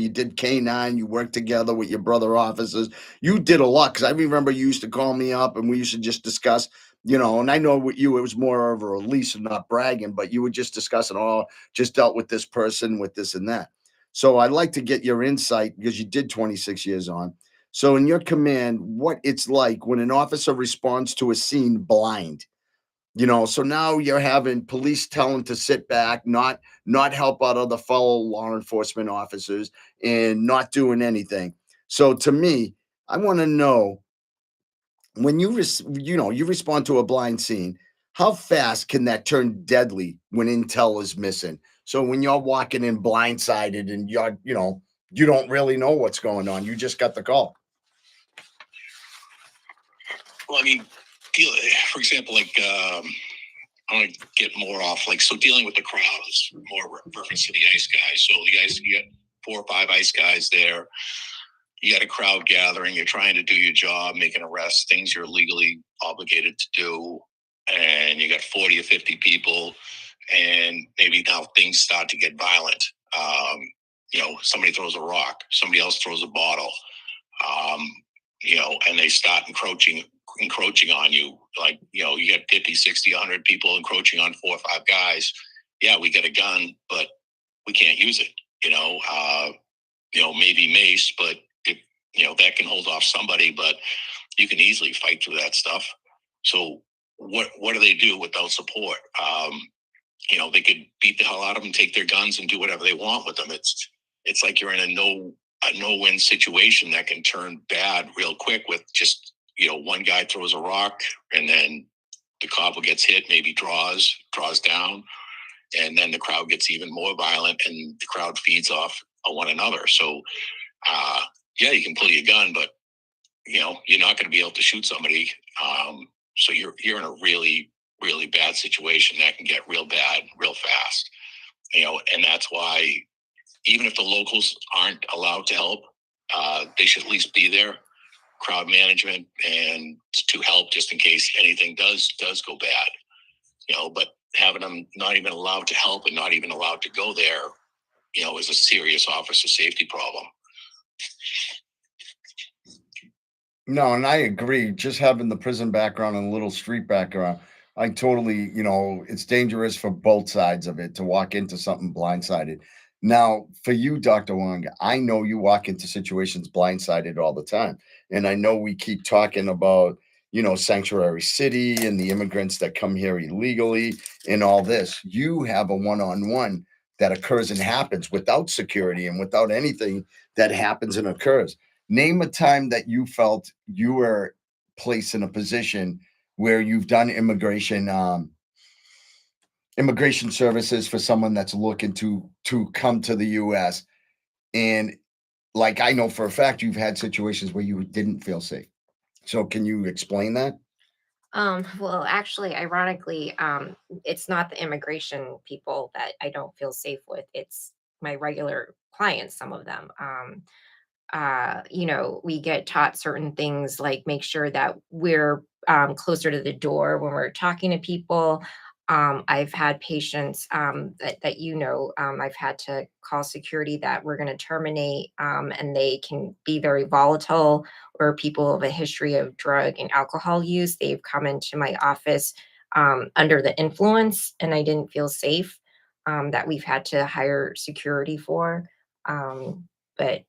did K9, you worked together with your brother officers. You did a lot because I remember you used to call me up and we used to just discuss, and I know with you, it was more of a release and not bragging, but you were just discussing, oh, just dealt with this person, with this and that. So, I'd like to get your insight because you did 26 years on. So, in your command, what it's like when an officer responds to a scene blind. So now you're having police tell them to sit back, not help out other fellow law enforcement officers, and not doing anything. So to me, I want to know when you respond to a blind scene, how fast can that turn deadly when intel is missing? So when you're walking in blindsided and you don't really know what's going on, you just got the call. Well, I mean, for example, like I want to get more off, like, so dealing with the crowds, more reference to the ice guys. So the guys, you got 4 or 5 ice guys there. You got a crowd gathering. You're trying to do your job, making arrests, things you're legally obligated to do. And you got 40 or 50 people. And maybe now things start to get violent. Somebody throws a rock, somebody else throws a bottle, and they start encroaching on you. Like, you got 50, 60, 100 people encroaching on 4 or 5 guys. Yeah, we got a gun, but we can't use it. Maybe mace, but that can hold off somebody, but you can easily fight through that stuff. So what do they do without support? They could beat the hell out of them, take their guns and do whatever they want with them. It's like you're in a no-win situation that can turn bad real quick with just, one guy throws a rock and then the cobble gets hit, maybe draws down, and then the crowd gets even more violent and the crowd feeds off one another. So, yeah, you can pull your gun, but you're not going to be able to shoot somebody. So you're in a really, really bad situation that can get real bad real fast. And that's why even if the locals aren't allowed to help, they should at least be there, crowd management, and to help just in case anything does go bad. But having them not even allowed to help and not even allowed to go there, is a serious officer safety problem. No, and I agree. Just having the prison background and a little street background, I totally, it's dangerous for both sides of it to walk into something blindsided. Now, for you, Dr. Wong, I know you walk into situations blindsided all the time. And I know we keep talking about, sanctuary city and the immigrants that come here illegally and all this. You have a one-on-one that occurs and happens without security and without anything that happens and occurs. Name a time that you felt you were placed in a position where you've done immigration services for someone that's looking to come to the US. And like I know for a fact you've had situations where you didn't feel safe. So can you explain that? Well, actually, ironically, it's not the immigration people that I don't feel safe with. It's my regular clients, some of them. We get taught certain things like make sure that we're closer to the door when we're talking to people. I've had patients I've had to call security that we're going to terminate, and they can be very volatile, or people of a history of drug and alcohol use. They've come into my office under the influence, and I didn't feel safe, that we've had to hire security for. But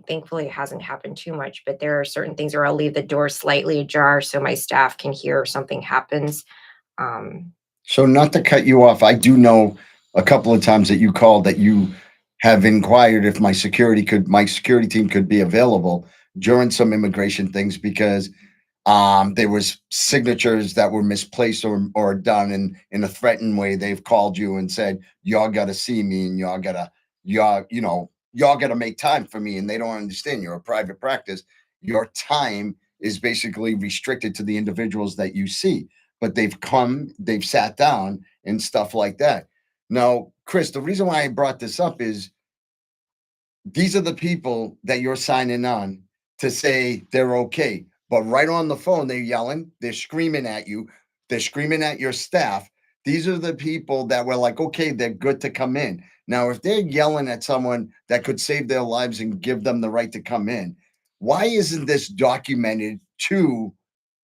thankfully it hasn't happened too much, but there are certain things where I'll leave the door slightly ajar so my staff can hear if something happens. Um, So not to cut you off, I do know a couple of times that you called that you have inquired if my security team could be available during some immigration things because there was signatures that were misplaced or done in a threatened way. They've called you and said, y'all gotta see me and y'all gotta make time for me. And they don't understand you're a private practice. Your time is basically restricted to the individuals that you see. But they've sat down and stuff like that. Now, Chris, the reason why I brought this up is these are the people that you're signing on to say they're okay. But right on the phone, they're yelling, they're screaming at you, they're screaming at your staff. These are the people that were like, okay, they're good to come in. Now, if they're yelling at someone that could save their lives and give them the right to come in, why isn't this documented to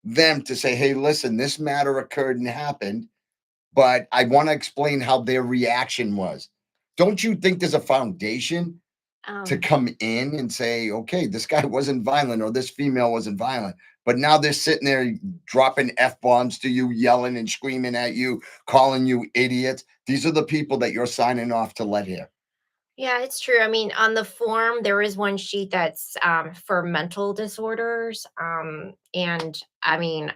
them to say, hey, listen, this matter occurred and happened, but I want to explain how their reaction was. Don't you think there's a foundation to Um, come in and say, okay, this guy wasn't violent or this female wasn't violent? But now they're sitting there dropping F bombs to you, yelling and screaming at you, calling you idiots. These are the people that you're signing off to let here. Yeah, it's true. I mean, on the form, there is one sheet that's for mental disorders. And I mean,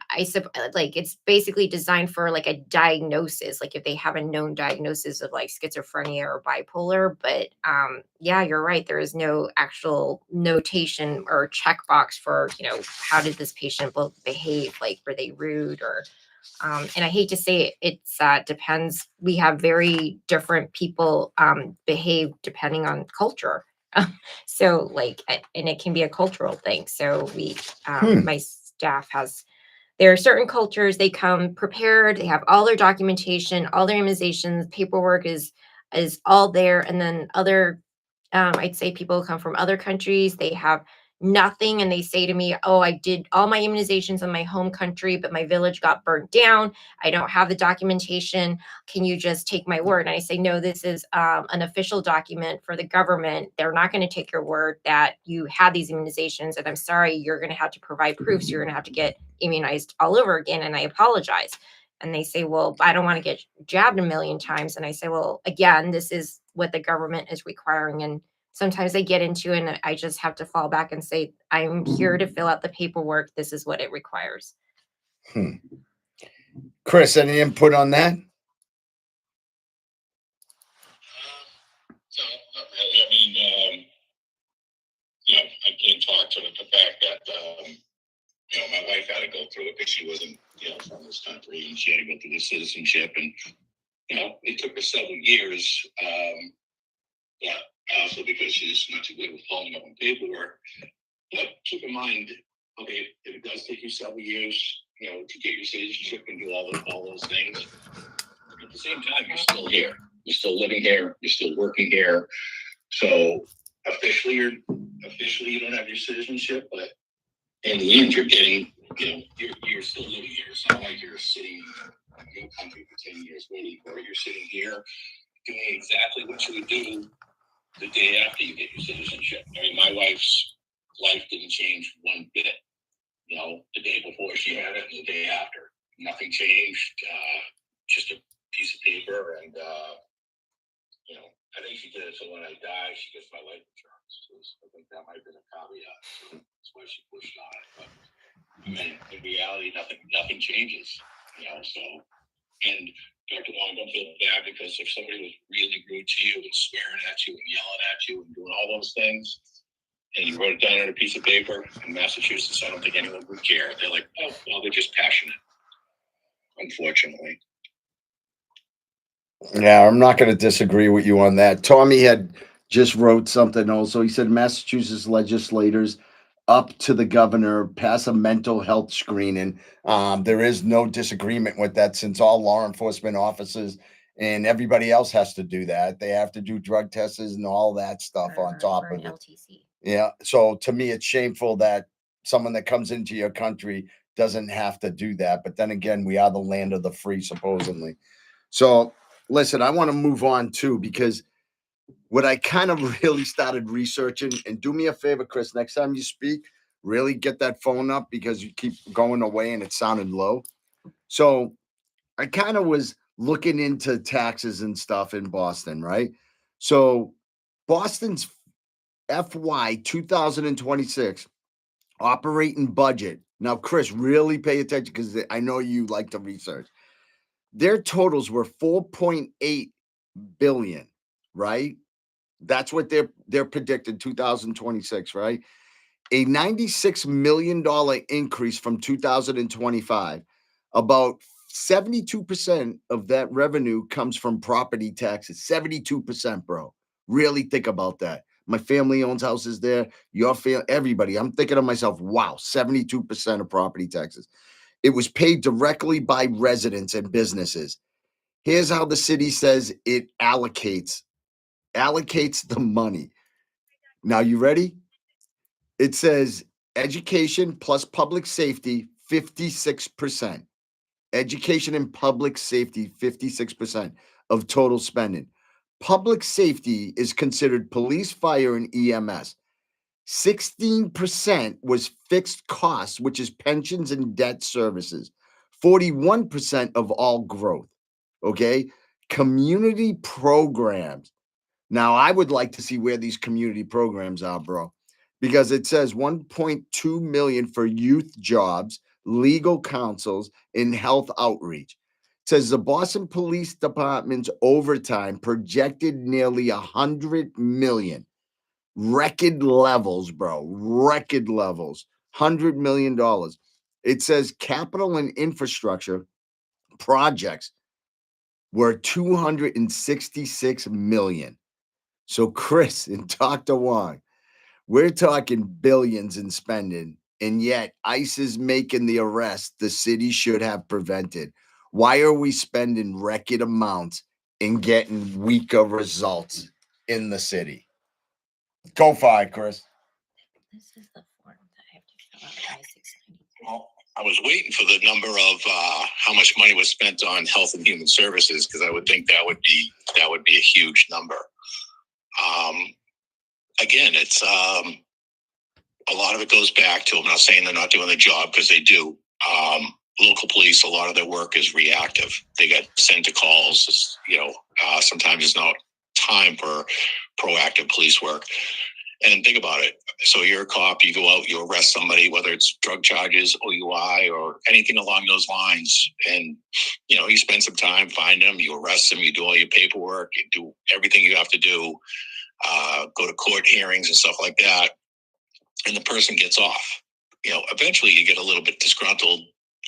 like it's basically designed for like a diagnosis, like if they have a known diagnosis of like schizophrenia or bipolar. But yeah, you're right. There is no actual notation or checkbox for, how did this patient behave? Like, were they rude or and I hate to say it, it's depends. We have very different people behave depending on culture. So, like, and it can be a cultural thing. So, Hmm. my staff there are certain cultures. They come prepared. They have all their documentation, all their immunizations, paperwork is all there. And then other, I'd say people come from other countries. They have nothing, and they say to me, "Oh, I did all my immunizations in my home country, but my village got burnt down. I don't have the documentation. Can you just take my word?" And I say, "No, this is an official document for the government. They're not going to take your word that you had these immunizations. And I'm sorry, you're going to have to provide proof. So you're going to have to get immunized all over again. And I apologize." And they say, "Well, I don't want to get jabbed a million times." And I say, "Well, again, this is what the government is requiring." And sometimes I get into it and I just have to fall back and say, "I'm here to fill out the paperwork. This is what it requires." Hmm. Chris, any input on that? So, not really. I mean, I can't talk to the fact that, my wife had to go through it because she wasn't, from this country, and she had to go through the citizenship, and it took her several years. But also because she's not too good with following up on paperwork. But keep in mind, okay, if it does take you several years, to get your citizenship and do all those things, at the same time, you're still here. You're still living here. You're still working here. So officially, you don't have your citizenship, but in the end, you're getting, you're still living here. It's not like you're sitting in your country for 10 years waiting for it. You're sitting here doing exactly what you would do the day after you get your citizenship. I mean, my wife's life didn't change one bit. The day before she had it and the day after, nothing changed. Just a piece of paper, and I think she did it so when I die, she gets my life insurance. I think that might have been a caveat. So that's why she pushed on it. But I mean, in reality, nothing changes. So and Dr. Long, don't feel bad, because if somebody was really rude to you and swearing at you and yelling at you and doing all those things, and you wrote it down on a piece of paper in Massachusetts, I don't think anyone would care. They're like, oh, well, they're just passionate, unfortunately. Yeah, I'm not going to disagree with you on that. Tommy had just wrote something also. He said Massachusetts legislators up to the governor pass a mental health screening. There is no disagreement with that, since all law enforcement officers and everybody else has to do that. They have to do drug tests and all that stuff on top For an of it. LTC. Yeah. So to me, it's shameful that someone that comes into your country doesn't have to do that. But then again, we are the land of the free, supposedly. So listen, I want to move on too, because what I kind of really started researching, and do me a favor, Chris, next time you speak, really get that phone up because you keep going away and it sounded low. So I kind of was looking into taxes and stuff in Boston, right? So Boston's FY 2026 operating budget. Now, Chris, really pay attention because I know you like to research. Their totals were 4.8 billion, right? That's what they're predicted 2026, right? A $96 million increase from 2025. About 72% of that revenue comes from property taxes. 72%, bro. Really think about that. My family owns houses there. Your family, everybody. I'm thinking to myself, wow, 72% of property taxes. It was paid directly by residents and businesses. Here's how the city says it allocates the money. Now, you ready? It says education plus public safety, 56%. Education and public safety, 56% of total spending. Public safety is considered police, fire, and EMS. 16% was fixed costs, which is pensions and debt services. 41% of all growth. Okay. Community programs. Now, I would like to see where these community programs are, bro, because it says 1.2 million for youth jobs, legal counsels, and health outreach. It says the Boston Police Department's overtime projected nearly 100 million. Record levels, bro. Record levels. $100 million. It says capital and infrastructure projects were 266 million. So, Chris and Dr. Wong, we're talking billions in spending, and yet ICE is making the arrest the city should have prevented. Why are we spending record amounts and getting weaker results in the city? Go for it, Chris. This is the form that I have to fill out. Well, I was waiting for the number of how much money was spent on health and human services, because I would think that would be a huge number. Again, it's a lot of it goes back to, I'm not saying they're not doing the job, because they do. Local police, a lot of their work is reactive. They get sent to calls. Sometimes there's not time for proactive police work. And think about it. So you're a cop, you go out, you arrest somebody, whether it's drug charges, OUI, or anything along those lines. And, you spend some time, find them, you arrest them, you do all your paperwork, you do everything you have to do, go to court hearings and stuff like that. And the person gets off. Eventually you get a little bit disgruntled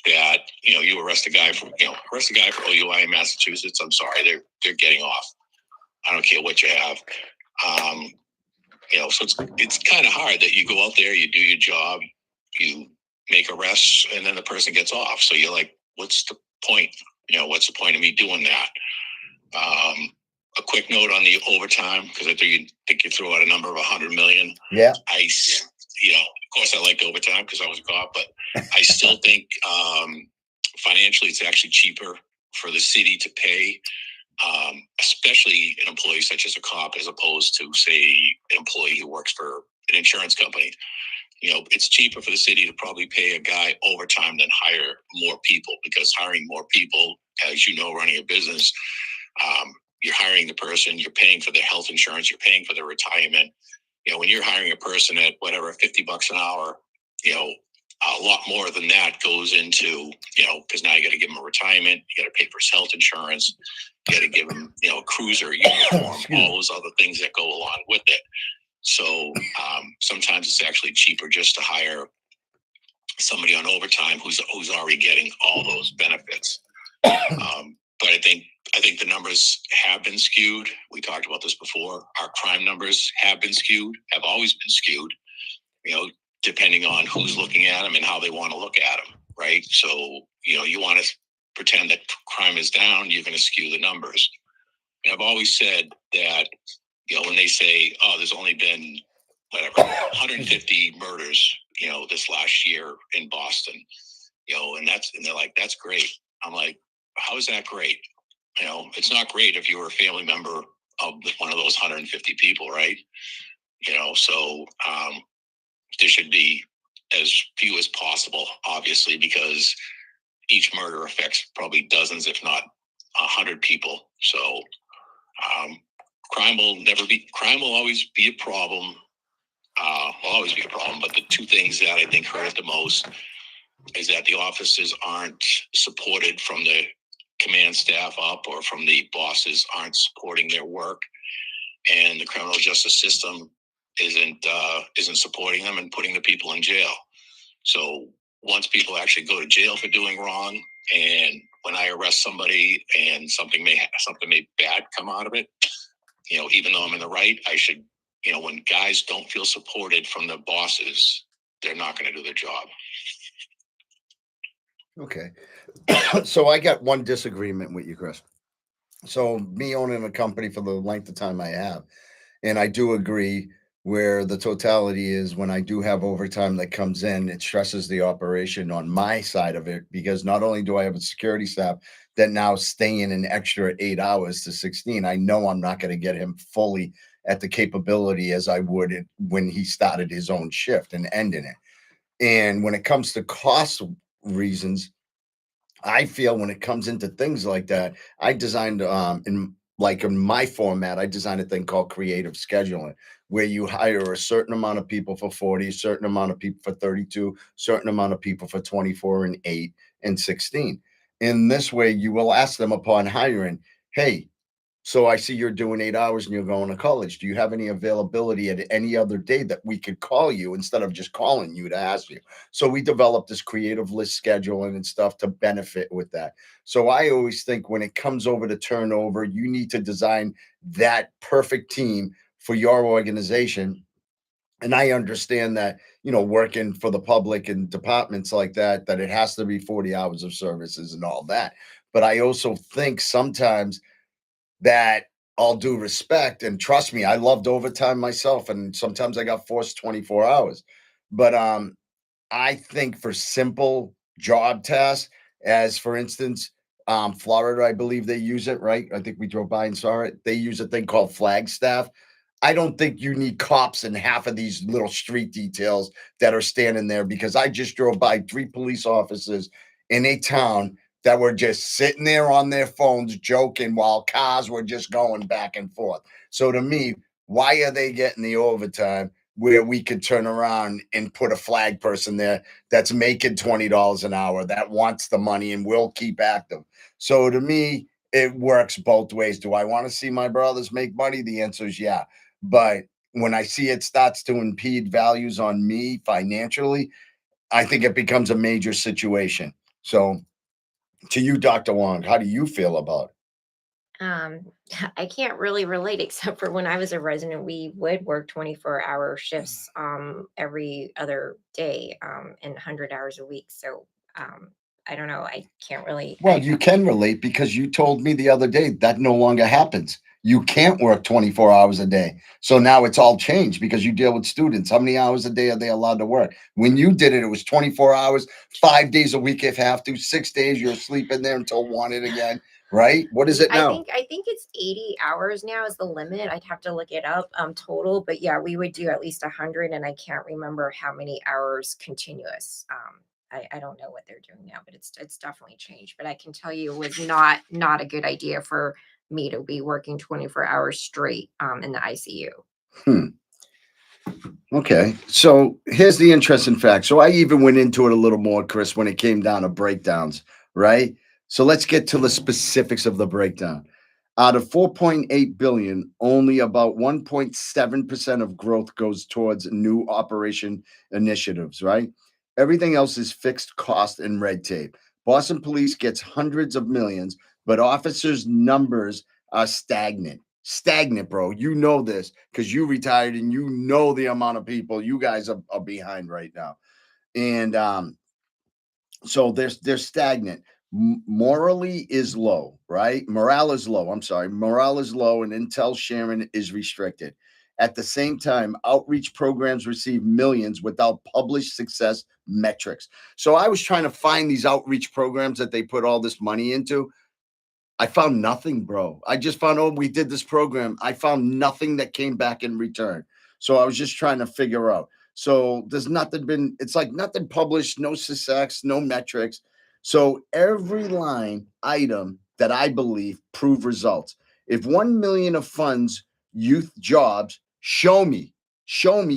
that, you arrest a guy for OUI in Massachusetts. I'm sorry, they're getting off. I don't care what you have. So it's kind of hard that you go out there, you do your job, you make arrests, and then the person gets off. So you're like, what's the point? What's the point of me doing that? A quick note on the overtime, because I think you threw out a number of 100 million. Yeah. Of course I liked overtime because I was a cop, but I still think financially it's actually cheaper for the city to pay, especially an employee such as a cop, as opposed to, say, an employee who works for an insurance company. It's cheaper for the city to probably pay a guy overtime than hire more people, because hiring more people, as you know, running a business, you're hiring the person, you're paying for their health insurance, you're paying for their retirement. When you're hiring a person at whatever, $50 an hour, a lot more than that goes into, because now you got to give him a retirement, you got to pay for his health insurance, you got to give him, a cruiser, uniform, all those other things that go along with it. So sometimes it's actually cheaper just to hire somebody on overtime who's already getting all those benefits. But I think the numbers have been skewed. We talked about this before. Our crime numbers have been skewed, have always been skewed, depending on who's looking at them and how they want to look at them, right? So, you want to pretend that crime is down, you're going to skew the numbers. And I've always said that, when they say, oh, there's only been, 150 murders, this last year in Boston, and they're like, that's great. I'm like, how is that great? It's not great if you were a family member of one of those 150 people, right? So there should be as few as possible, obviously, because each murder affects probably dozens, if not 100 people. So crime will always be a problem. But the two things that I think hurt it the most is that the officers aren't supported from the command staff up, or from the bosses aren't supporting their work, and the criminal justice system isn't supporting them and putting the people in jail. So once people actually go to jail for doing wrong, and when I arrest somebody and something may bad come out of it, even though I'm in the right, I should, when guys don't feel supported from the bosses, they're not going to do their job. Okay. So I got one disagreement with you, Chris. So me owning a company for the length of time I have, and I do agree where the totality is when I do have overtime that comes in, it stresses the operation on my side of it because not only do I have a security staff that now stay in an extra 8 hours to 16, I know I'm not going to get him fully at the capability as I would when he started his own shift and ending it. And when it comes to cost reasons, I feel when it comes into things like that, I designed in my format, I designed a thing called creative scheduling, where you hire a certain amount of people for 40, a certain amount of people for 32, certain amount of people for 24 and 8 and 16. In this way, you will ask them upon hiring, hey, so I see you're doing 8 hours and you're going to college. Do you have any availability at any other day that we could call you instead of just calling you to ask you? So we developed this creative list scheduling and stuff to benefit with that. So I always think when it comes over to turnover, you need to design that perfect team for your organization. And I understand that, working for the public and departments like that, that it has to be 40 hours of services and all that. But I also think sometimes that all due respect, and trust me, I loved overtime myself, and sometimes I got forced 24 hours. But I think for simple job tasks, as for instance, Florida, I believe they use it, right? I think we drove by and saw it. They use a thing called Flagstaff. I don't think you need cops in half of these little street details that are standing there because I just drove by 3 police officers in a town that were just sitting there on their phones joking while cars were just going back and forth. So to me, why are they getting the overtime where we could turn around and put a flag person there that's making $20 an hour that wants the money and will keep active? So to me, it works both ways. Do I want to see my brothers make money? The answer is yeah. But when I see it starts to impede values on me financially, I think it becomes a major situation. So to you, Dr. Wong, how do you feel about Um, I can't really relate except for when I was a resident, we would work 24-hour shifts every other day and 100 hours a week. So I don't know. I can't really. Well, you can relate because you told me the other day that no longer happens. You can't work 24 hours a day. So now it's all changed because you deal with students. How many hours a day are they allowed to work? When you did it, it was 24 hours, 5 days a week if have to, 6 days you're sleeping there until wanted again, right? What is it I now? think I think it's 80 hours now is the limit. I'd have to look it up total, but yeah, we would do at least 100 and I can't remember how many hours continuous. I don't know what they're doing now, but it's definitely changed. But I can tell you it was not a good idea for me to be working 24 hours straight in the ICU. Hmm. Okay. So here's the interesting fact. So I even went into it a little more, Chris, when it came down to breakdowns, right? So let's get to the specifics of the breakdown. Out of 4.8 billion, only about 1.7% of growth goes towards new operation initiatives, right? Everything else is fixed cost and red tape. Boston Police gets hundreds of millions, but officers' numbers are stagnant. Stagnant, bro. You know this because you retired and you know the amount of people you guys are behind right now. And so they're stagnant. Morally is low, right? Morale is low. I'm sorry. Morale is low and intel sharing is restricted. At the same time, outreach programs receive millions without published success metrics. So I was trying to find these outreach programs that they put all this money into. I found nothing, bro. I just found, oh, we did this program. I found nothing that came back in return. So I was just trying to figure out. So there's nothing been, it's like nothing published, no success, no metrics. So every line item that I believe prove results. If 1 million of funds, youth jobs, show me,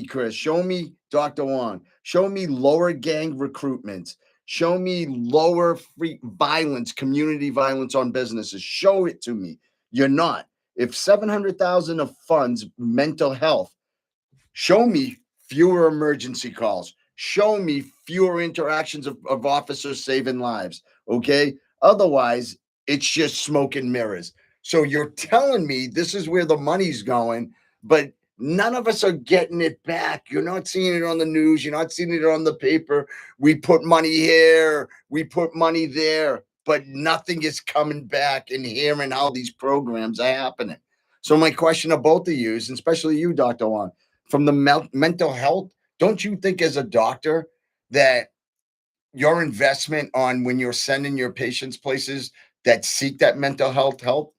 Chris, show me Dr. Wong, show me lower gang recruitments, show me lower free violence, community violence on businesses. Show it to me. You're not. If 700,000 of funds, mental health, show me fewer emergency calls. Show me fewer interactions of officers saving lives. Okay. Otherwise, it's just smoke and mirrors. So you're telling me this is where the money's going, but none of us are getting it back. You're not seeing it on the news. You're not seeing it on the paper. We put money here, we put money there. but nothing is coming back and hearing how these programs are happening. So my question to both of you is, and especially you, Dr. Wong, from the mental health, don't you think as a doctor that your investment on when you're sending your patients places that seek that mental health help,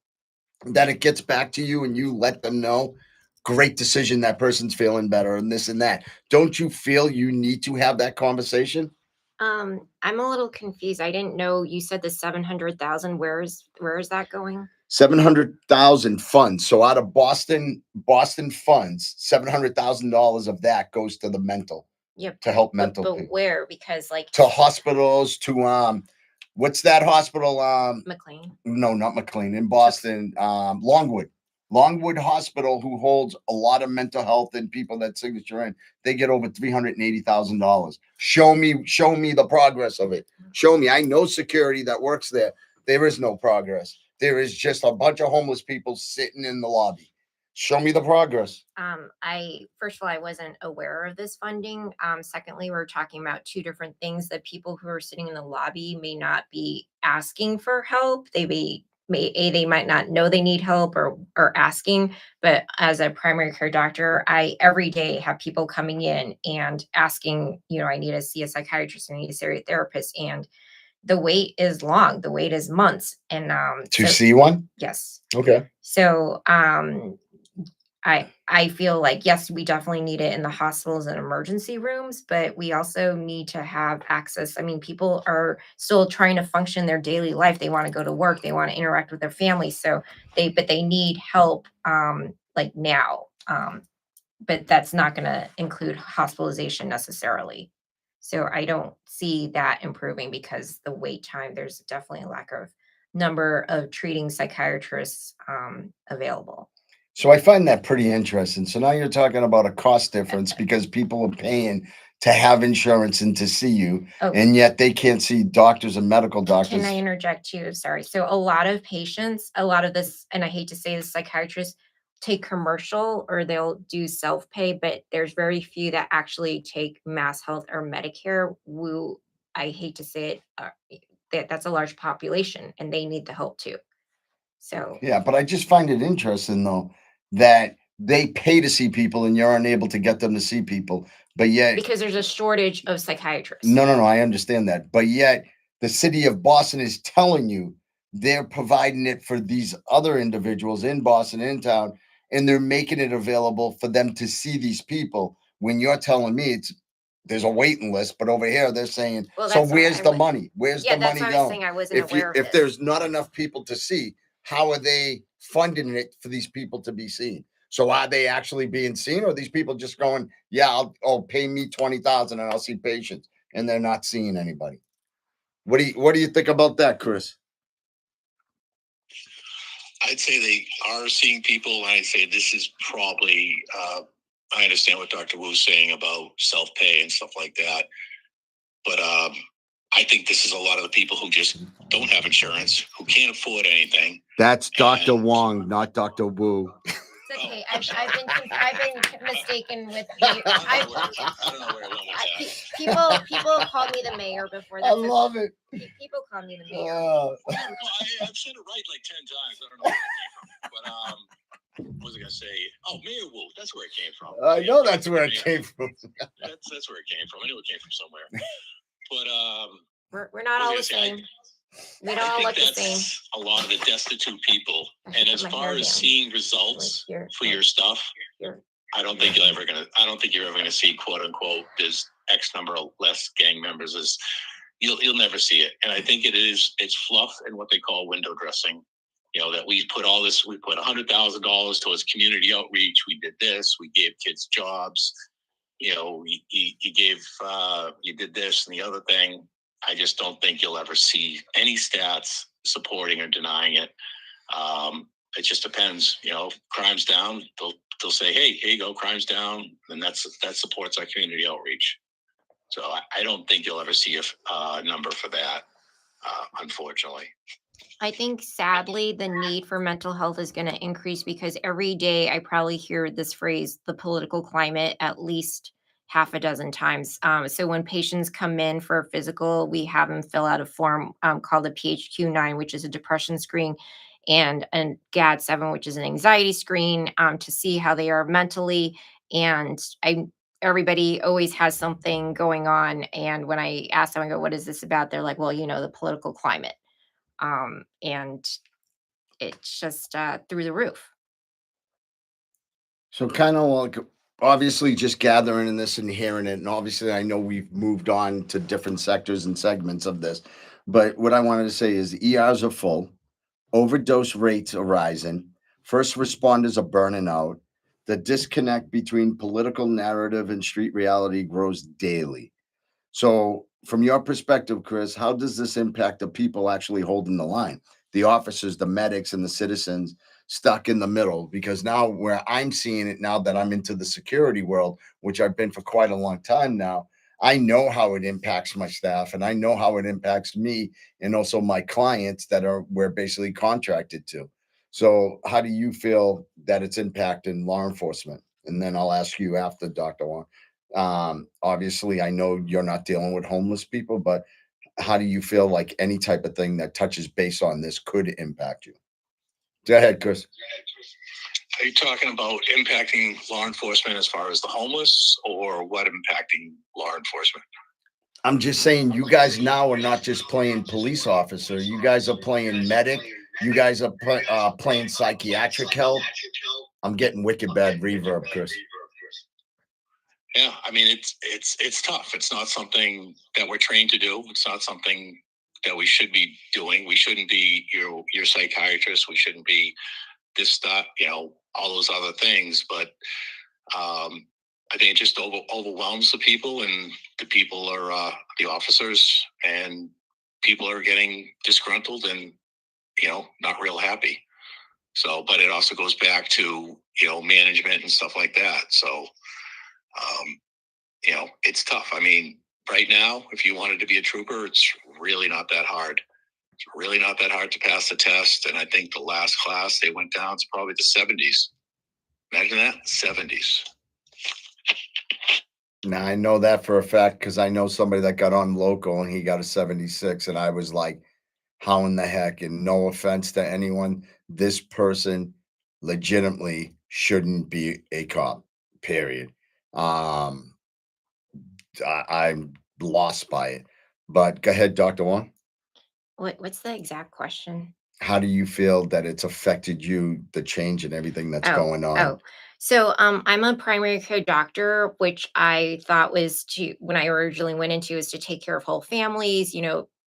that it gets back to you and you let them know, great decision, that person's feeling better and this and that. Don't you feel you need to have that conversation? I'm a little confused. I didn't know you said the 700,000. Where is that going? 700,000 funds. So out of Boston funds, $700,000 of that goes to the mental, Yep. to help But mental but people, where? Because like to hospitals, to what's that hospital? McLean. No, not McLean, in Boston, Longwood Hospital, who holds a lot of mental health and people that signature in. They get over $380,000. Show me the progress of it. Show me. I know security that works there. There is no progress. There is just a bunch of homeless people sitting in the lobby. Show me the progress. I first of all, I wasn't aware of this funding. Secondly, we're talking about two different things. The people who are sitting in the lobby may not be asking for help. They might not know they need help or asking. But as a primary care doctor, I every day have people coming in and asking, I need to see a psychiatrist, I need to see a therapist, and the wait is long. The wait is months, and To so see one? yes. Okay. So I feel like, yes, we definitely need it in the hospitals and emergency rooms, but we also need to have access. I mean, people are still trying to function their daily life. They want to go to work, they want to interact with their families. So they need help like now. But that's not going to include hospitalization necessarily. So I don't see that improving because the wait time, there's definitely a lack of number of treating psychiatrists available. So I find that pretty interesting. So now you're talking about a cost difference because people are paying to have insurance and to see you, Oh, and yet they can't see doctors and medical can doctors. I interject too? Sorry. So a lot of patients, a lot of this, and I hate to say this, psychiatrists take commercial or they'll do self-pay, but there's very few that actually take Mass Health or Medicare. Who, I hate to say it, that's a large population and they need the help too. So Yeah, but I just find it interesting though that they pay to see people and you're unable to get them to see people, but yet because there's a shortage of psychiatrists. no, I understand that. But yet the city of Boston is telling you they're providing it for these other individuals in Boston, in town, and they're making it available for them to see these people. When you're telling me there's a waiting list, but over here they're saying, Well, so that's where's the money? Where's yeah, the that's money what I was going? saying. I wasn't aware of If this. there's not enough people to see, how are they funding it for these people to be seen? So are they actually being seen, or are these people just going, yeah, I'll pay me 20,000 and I'll see patients, and they're not seeing anybody? What do you think about that, Chris? I'd say they are seeing people, and I'd say this is probably. I understand what Dr. Wu's saying about self-pay and stuff like that, but I think this is a lot of the people who just don't have insurance, who can't afford anything. That's Dr. And- Wong, not Dr. Wu. It's okay. I'm I've been mistaken with I don't know where I went with that. people call me the mayor before. I love it. People call me the mayor. No, I've said it right like 10 times. I don't know where it came from. But what was I gonna say? Oh, Mayor Wu. That's where it came from. I know that's where it came from. That's where it came from. I knew it came from somewhere. But We're not all the same. We don't I all think look the same. that's a lot of the destitute people. I should And as put my far hair as down. seeing results Like here, for your stuff, here. I don't think you're ever gonna see quote unquote there's X number of less gang members. Is you'll never see it. And I think it's fluff and what they call window dressing. That we put $100,000 towards community outreach. We did this. We gave kids jobs. You did this and the other thing. I just don't think you'll ever see any stats supporting or denying it. It just depends. Crime's down. They'll say, "Hey, here you go, crime's down," and that supports our community outreach. So I don't think you'll ever see a number for that, unfortunately. I think sadly the need for mental health is going to increase because every day I probably hear this phrase, the political climate, at least half a dozen times. So when patients come in for a physical, we have them fill out a form called a PHQ-9, which is a depression screen, and a GAD-7, which is an anxiety screen, to see how they are mentally. And everybody always has something going on. And when I ask them, I go, "What is this about?" They're like, "Well, the political climate." And it's just through the roof. So kind of like obviously just gathering in this and hearing it, and obviously I know we've moved on to different sectors and segments of this, but what I wanted to say is ERs are full, overdose rates are rising, first responders are burning out, the disconnect between political narrative and street reality grows daily. So, from your perspective, Chris, how does this impact the people actually holding the line? The officers, the medics, and the citizens stuck in the middle? Because now, where I'm seeing it now that I'm into the security world, which I've been for quite a long time now, I know how it impacts my staff and I know how it impacts me and also my clients that are we're basically contracted to. So, how do you feel that it's impacting law enforcement? And then I'll ask you after, Dr. Wong. Obviously, I know you're not dealing with homeless people, but how do you feel like any type of thing that touches base on this could impact you? Go ahead, Chris. Are you talking about impacting law enforcement as far as the homeless, or what impacting law enforcement? I'm just saying, you guys now are not just playing police officer. You guys are playing medic. You guys are playing psychiatric help. I'm getting wicked bad reverb, Chris. Yeah, I mean it's tough. It's not something that we're trained to do. It's not something that we should be doing. We shouldn't be your psychiatrist. We shouldn't be this stuff, all those other things. But I think it just overwhelms the people, and the people are the officers, and people are getting disgruntled and not real happy. So, but it also goes back to management and stuff like that. So, it's tough. I mean, right now, if you wanted to be a trooper, it's really not that hard. It's really not that hard to pass the test. And I think the last class they went down to probably the 70s. Imagine that, 70s. Now I know that for a fact because I know somebody that got on local and he got a 76, and I was like, how in the heck? And no offense to anyone, this person legitimately shouldn't be a cop, period. Um, I'm lost by it. But go ahead, Dr. Wong. What's the exact question? How do you feel that it's affected you, the change and everything that's Oh, going on? oh. So I'm a primary care doctor, which I thought was to when I originally went into is to take care of whole families,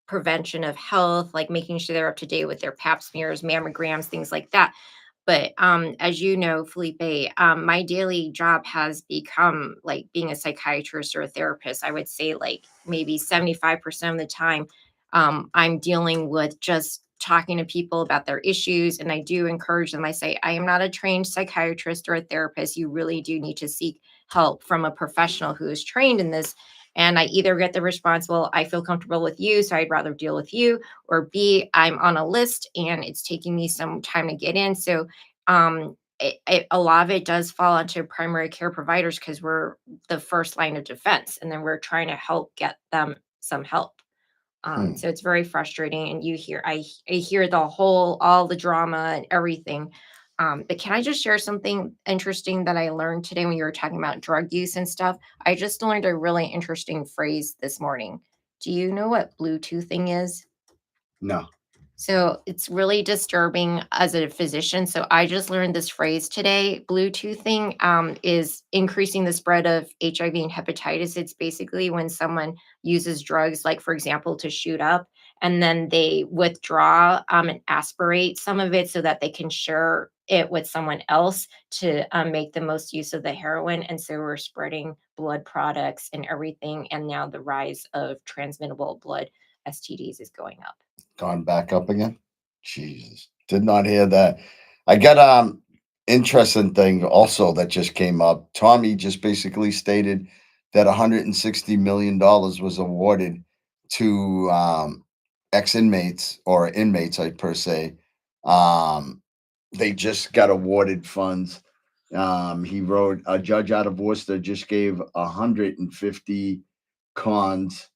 prevention of health, like making sure they're up to date with their pap smears, mammograms, things like that. But as you know, Felipe, my daily job has become like being a psychiatrist or a therapist. I would say like maybe 75% of the time, I'm dealing with just talking to people about their issues. And I do encourage them. I say, I am not a trained psychiatrist or a therapist. You really do need to seek help from a professional who is trained in this. And I either get the response, well, I feel comfortable with you, so I'd rather deal with you, or B, I'm on a list and it's taking me some time to get in. So a lot of it does fall onto primary care providers because we're the first line of defense, and then we're trying to help get them some help. Hmm. So it's very frustrating, and I hear all the drama and everything. But can I just share something interesting that I learned today when you were talking about drug use and stuff? I just learned a really interesting phrase this morning. Do you know what Bluetoothing is? No. So it's really disturbing as a physician. So I just learned this phrase today. Bluetoothing is increasing the spread of HIV and hepatitis. It's basically when someone uses drugs, like for example, to shoot up, and then they withdraw and aspirate some of it so that they can share it with someone else to make the most use of the heroin. And so we're spreading blood products and everything. And now the rise of transmittable blood STDs is going up. Gone back up again? Jesus. Did not hear that. I got interesting thing also that just came up. Tommy just basically stated that $160 million was awarded to ex-inmates or inmates, I per se. They just got awarded funds He wrote, a judge out of Worcester just gave 150 cons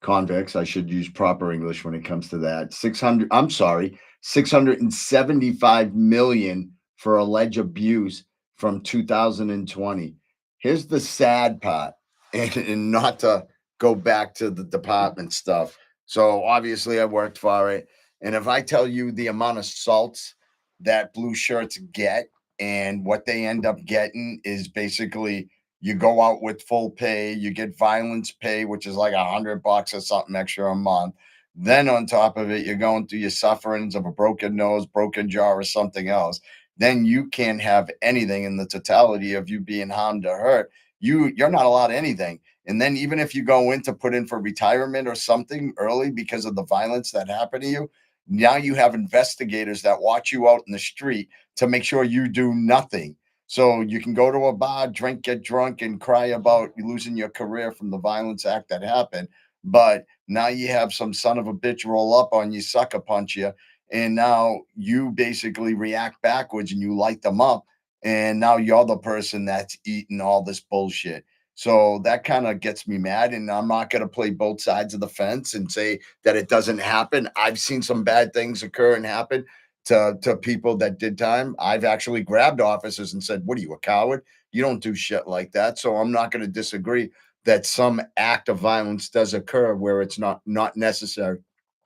convicts, I should use proper English when it comes to that. 600, I'm sorry, 675 million for alleged abuse from 2020. Here's the sad part, and not to go back to the department stuff. So obviously I worked for it. And if I tell you the amount of salts that blue shirts get and what they end up getting is basically you go out with full pay, you get violence pay, which is like $100 or something extra a month. Then on top of it, you're going through your sufferings of a broken nose, broken jaw, or something else. Then you can't have anything in the totality of you being harmed or hurt. You're not allowed anything. And then even if you go in to put in for retirement or something early because of the violence that happened to you, now you have investigators that watch you out in the street to make sure you do nothing. So you can go to a bar, drink, get drunk, and cry about losing your career from the violence act that happened. But now you have some son of a bitch roll up on you, sucker punch you, and now you basically react backwards and you light them up. And now you're the person that's eating all this bullshit. So that kind of gets me mad. And I'm not going to play both sides of the fence and say that it doesn't happen. I've seen some bad things occur and happen to people that did time. I've actually grabbed officers and said, "What are you, a coward? You don't do shit like that." So I'm not going to disagree that some act of violence does occur where it's not necessary,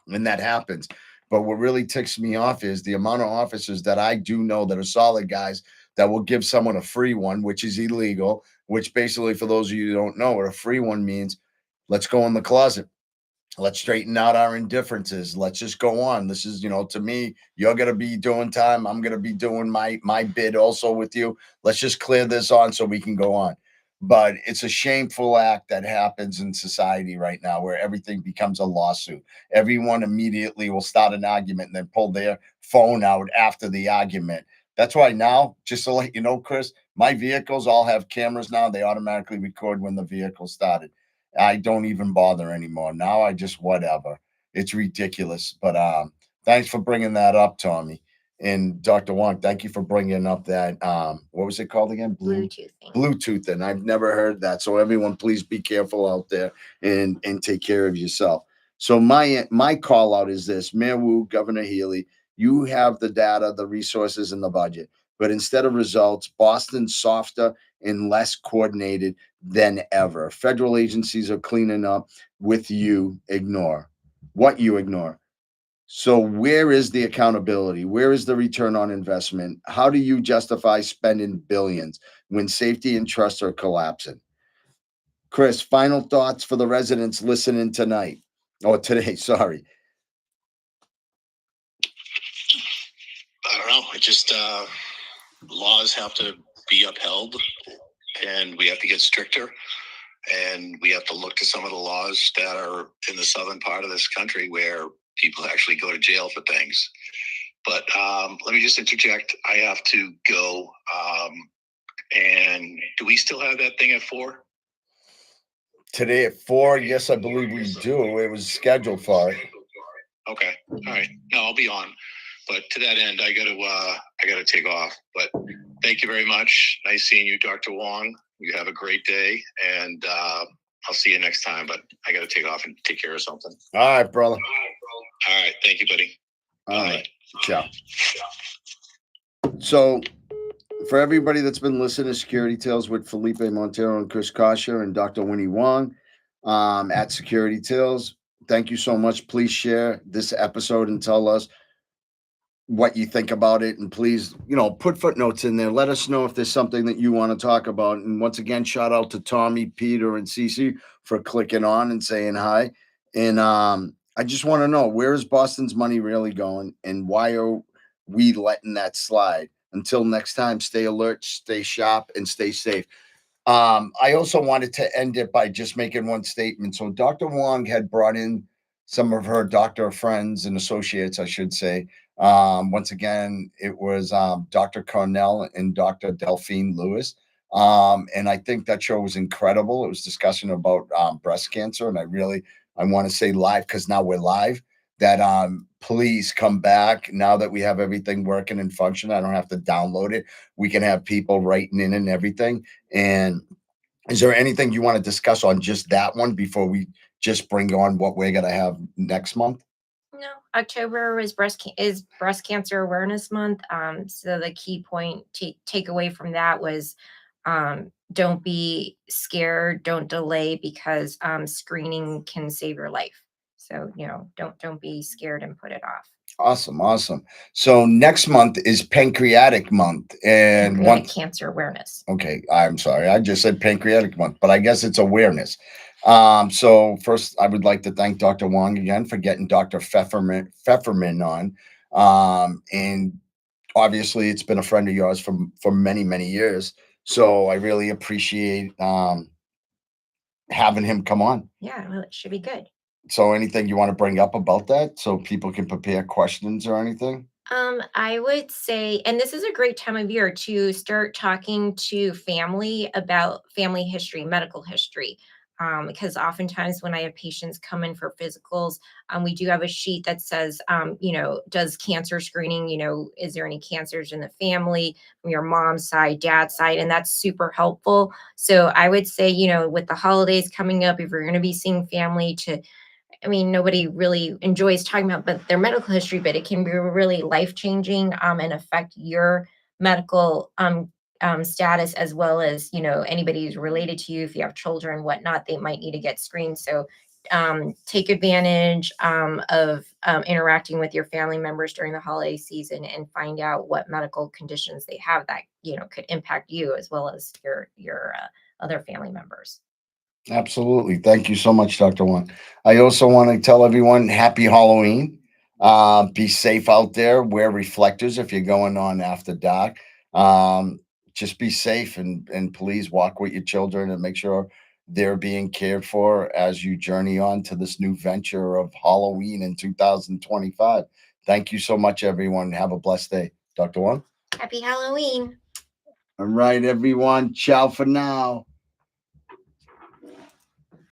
and that happens. But what really ticks me off is the amount of officers that I do know that are solid guys that will give someone a free one, which is illegal. Which basically, for those of you who don't know, what a free one means, let's go in the closet. Let's straighten out our indifferences. Let's just go on. This is, to me, you're gonna be doing time. I'm gonna be doing my bid also with you. Let's just clear this on so we can go on. But it's a shameful act that happens in society right now where everything becomes a lawsuit. Everyone immediately will start an argument and then pull their phone out after the argument. That's why now, just to let you know, Chris, my vehicles all have cameras now. They automatically record when the vehicle started. I don't even bother anymore. Now I just whatever. It's ridiculous. But thanks for bringing that up, Tommy. And Dr. Wong, thank you for bringing up that what was it called again? Bluetoothing. Bluetooth, and I've never heard that. So everyone, please be careful out there and take care of yourself. So my call out is this: Mayor Wu, Governor Healy, you have the data, the resources, and the budget, but instead of results, Boston's softer and less coordinated than ever. Federal agencies are cleaning up with you ignore what you ignore. So where is the accountability? Where is the return on investment? How do you justify spending billions when safety and trust are collapsing? Chris, final thoughts for the residents listening tonight or today, sorry. I don't know. It just laws have to be upheld, and we have to get stricter. And we have to look to some of the laws that are in the southern part of this country where people actually go to jail for things. But let me just interject. I have to go. And do we still have that thing at 4? Today at 4, yes, I believe we do. It was scheduled for it. Okay. All right. No, I'll be on. But to that end, I gotta take off. But thank you very much. Nice seeing you, Dr. Wong. You have a great day, and I'll see you next time. But I gotta take off and take care of something. All right, brother. All right. Thank you, buddy. All right. Ciao. So, for everybody that's been listening to Security Tales with Filipe Montero and Chris Kasha and Dr. Winnie Wong at Security Tales, thank you so much. Please share this episode and tell us what you think about it. And please, put footnotes in there. Let us know if there's something that you want to talk about. And once again, shout out to Tommy, Peter, and Cece for clicking on and saying hi. And I just want to know, where is Boston's money really going? And why are we letting that slide? Until next time, stay alert, stay sharp, and stay safe. I also wanted to end it by just making one statement. So Dr. Wong had brought in some of her doctor friends and associates, I should say. Once again, it was Dr. Cornell and Dr. Delphine Lewis. And I think that show was incredible. It was discussion about breast cancer. And I want to say live, because now we're live. that please come back now that we have everything working and functioning. I don't have to download it. We can have people writing in and everything. And is there anything you want to discuss on just that one before we just bring on what we're gonna have next month? No, October is breast cancer awareness month. So the key point to take away from that was, don't be scared, don't delay, because screening can save your life. So don't be scared and put it off. Awesome, awesome. So next month is pancreatic month, and Pancreatic one. cancer awareness. Okay, I'm sorry. I just said pancreatic month, but I guess it's awareness. So first, I would like to thank Dr. Wong again for getting Dr. Pfefferman on. And obviously, it's been a friend of yours for many, many years. So I really appreciate having him come on. Yeah, well, it should be good. So anything you want to bring up about that so people can prepare questions or anything? I would say, and this is a great time of year to start talking to family about family history, medical history. Because oftentimes when I have patients come in for physicals, we do have a sheet that says, does cancer screening, is there any cancers in the family from your mom's side, dad's side? And that's super helpful. So I would say, with the holidays coming up, if you're going to be seeing family, to I mean, nobody really enjoys talking about but their medical history, but it can be really life changing, and affect your medical status, as well as anybody who's related to you. If you have children, whatnot, they might need to get screened. So take advantage of interacting with your family members during the holiday season and find out what medical conditions they have that could impact you as well as your other family members. Absolutely. Thank you so much, Dr. One. I also want to tell everyone happy Halloween. Be safe out there. Wear reflectors if you're going on after dark. Um, just be safe and please walk with your children and make sure they're being cared for as you journey on to this new venture of Halloween in 2025. Thank you so much, everyone. Have a blessed day. Dr. One. Happy Halloween. All right, everyone. Ciao for now.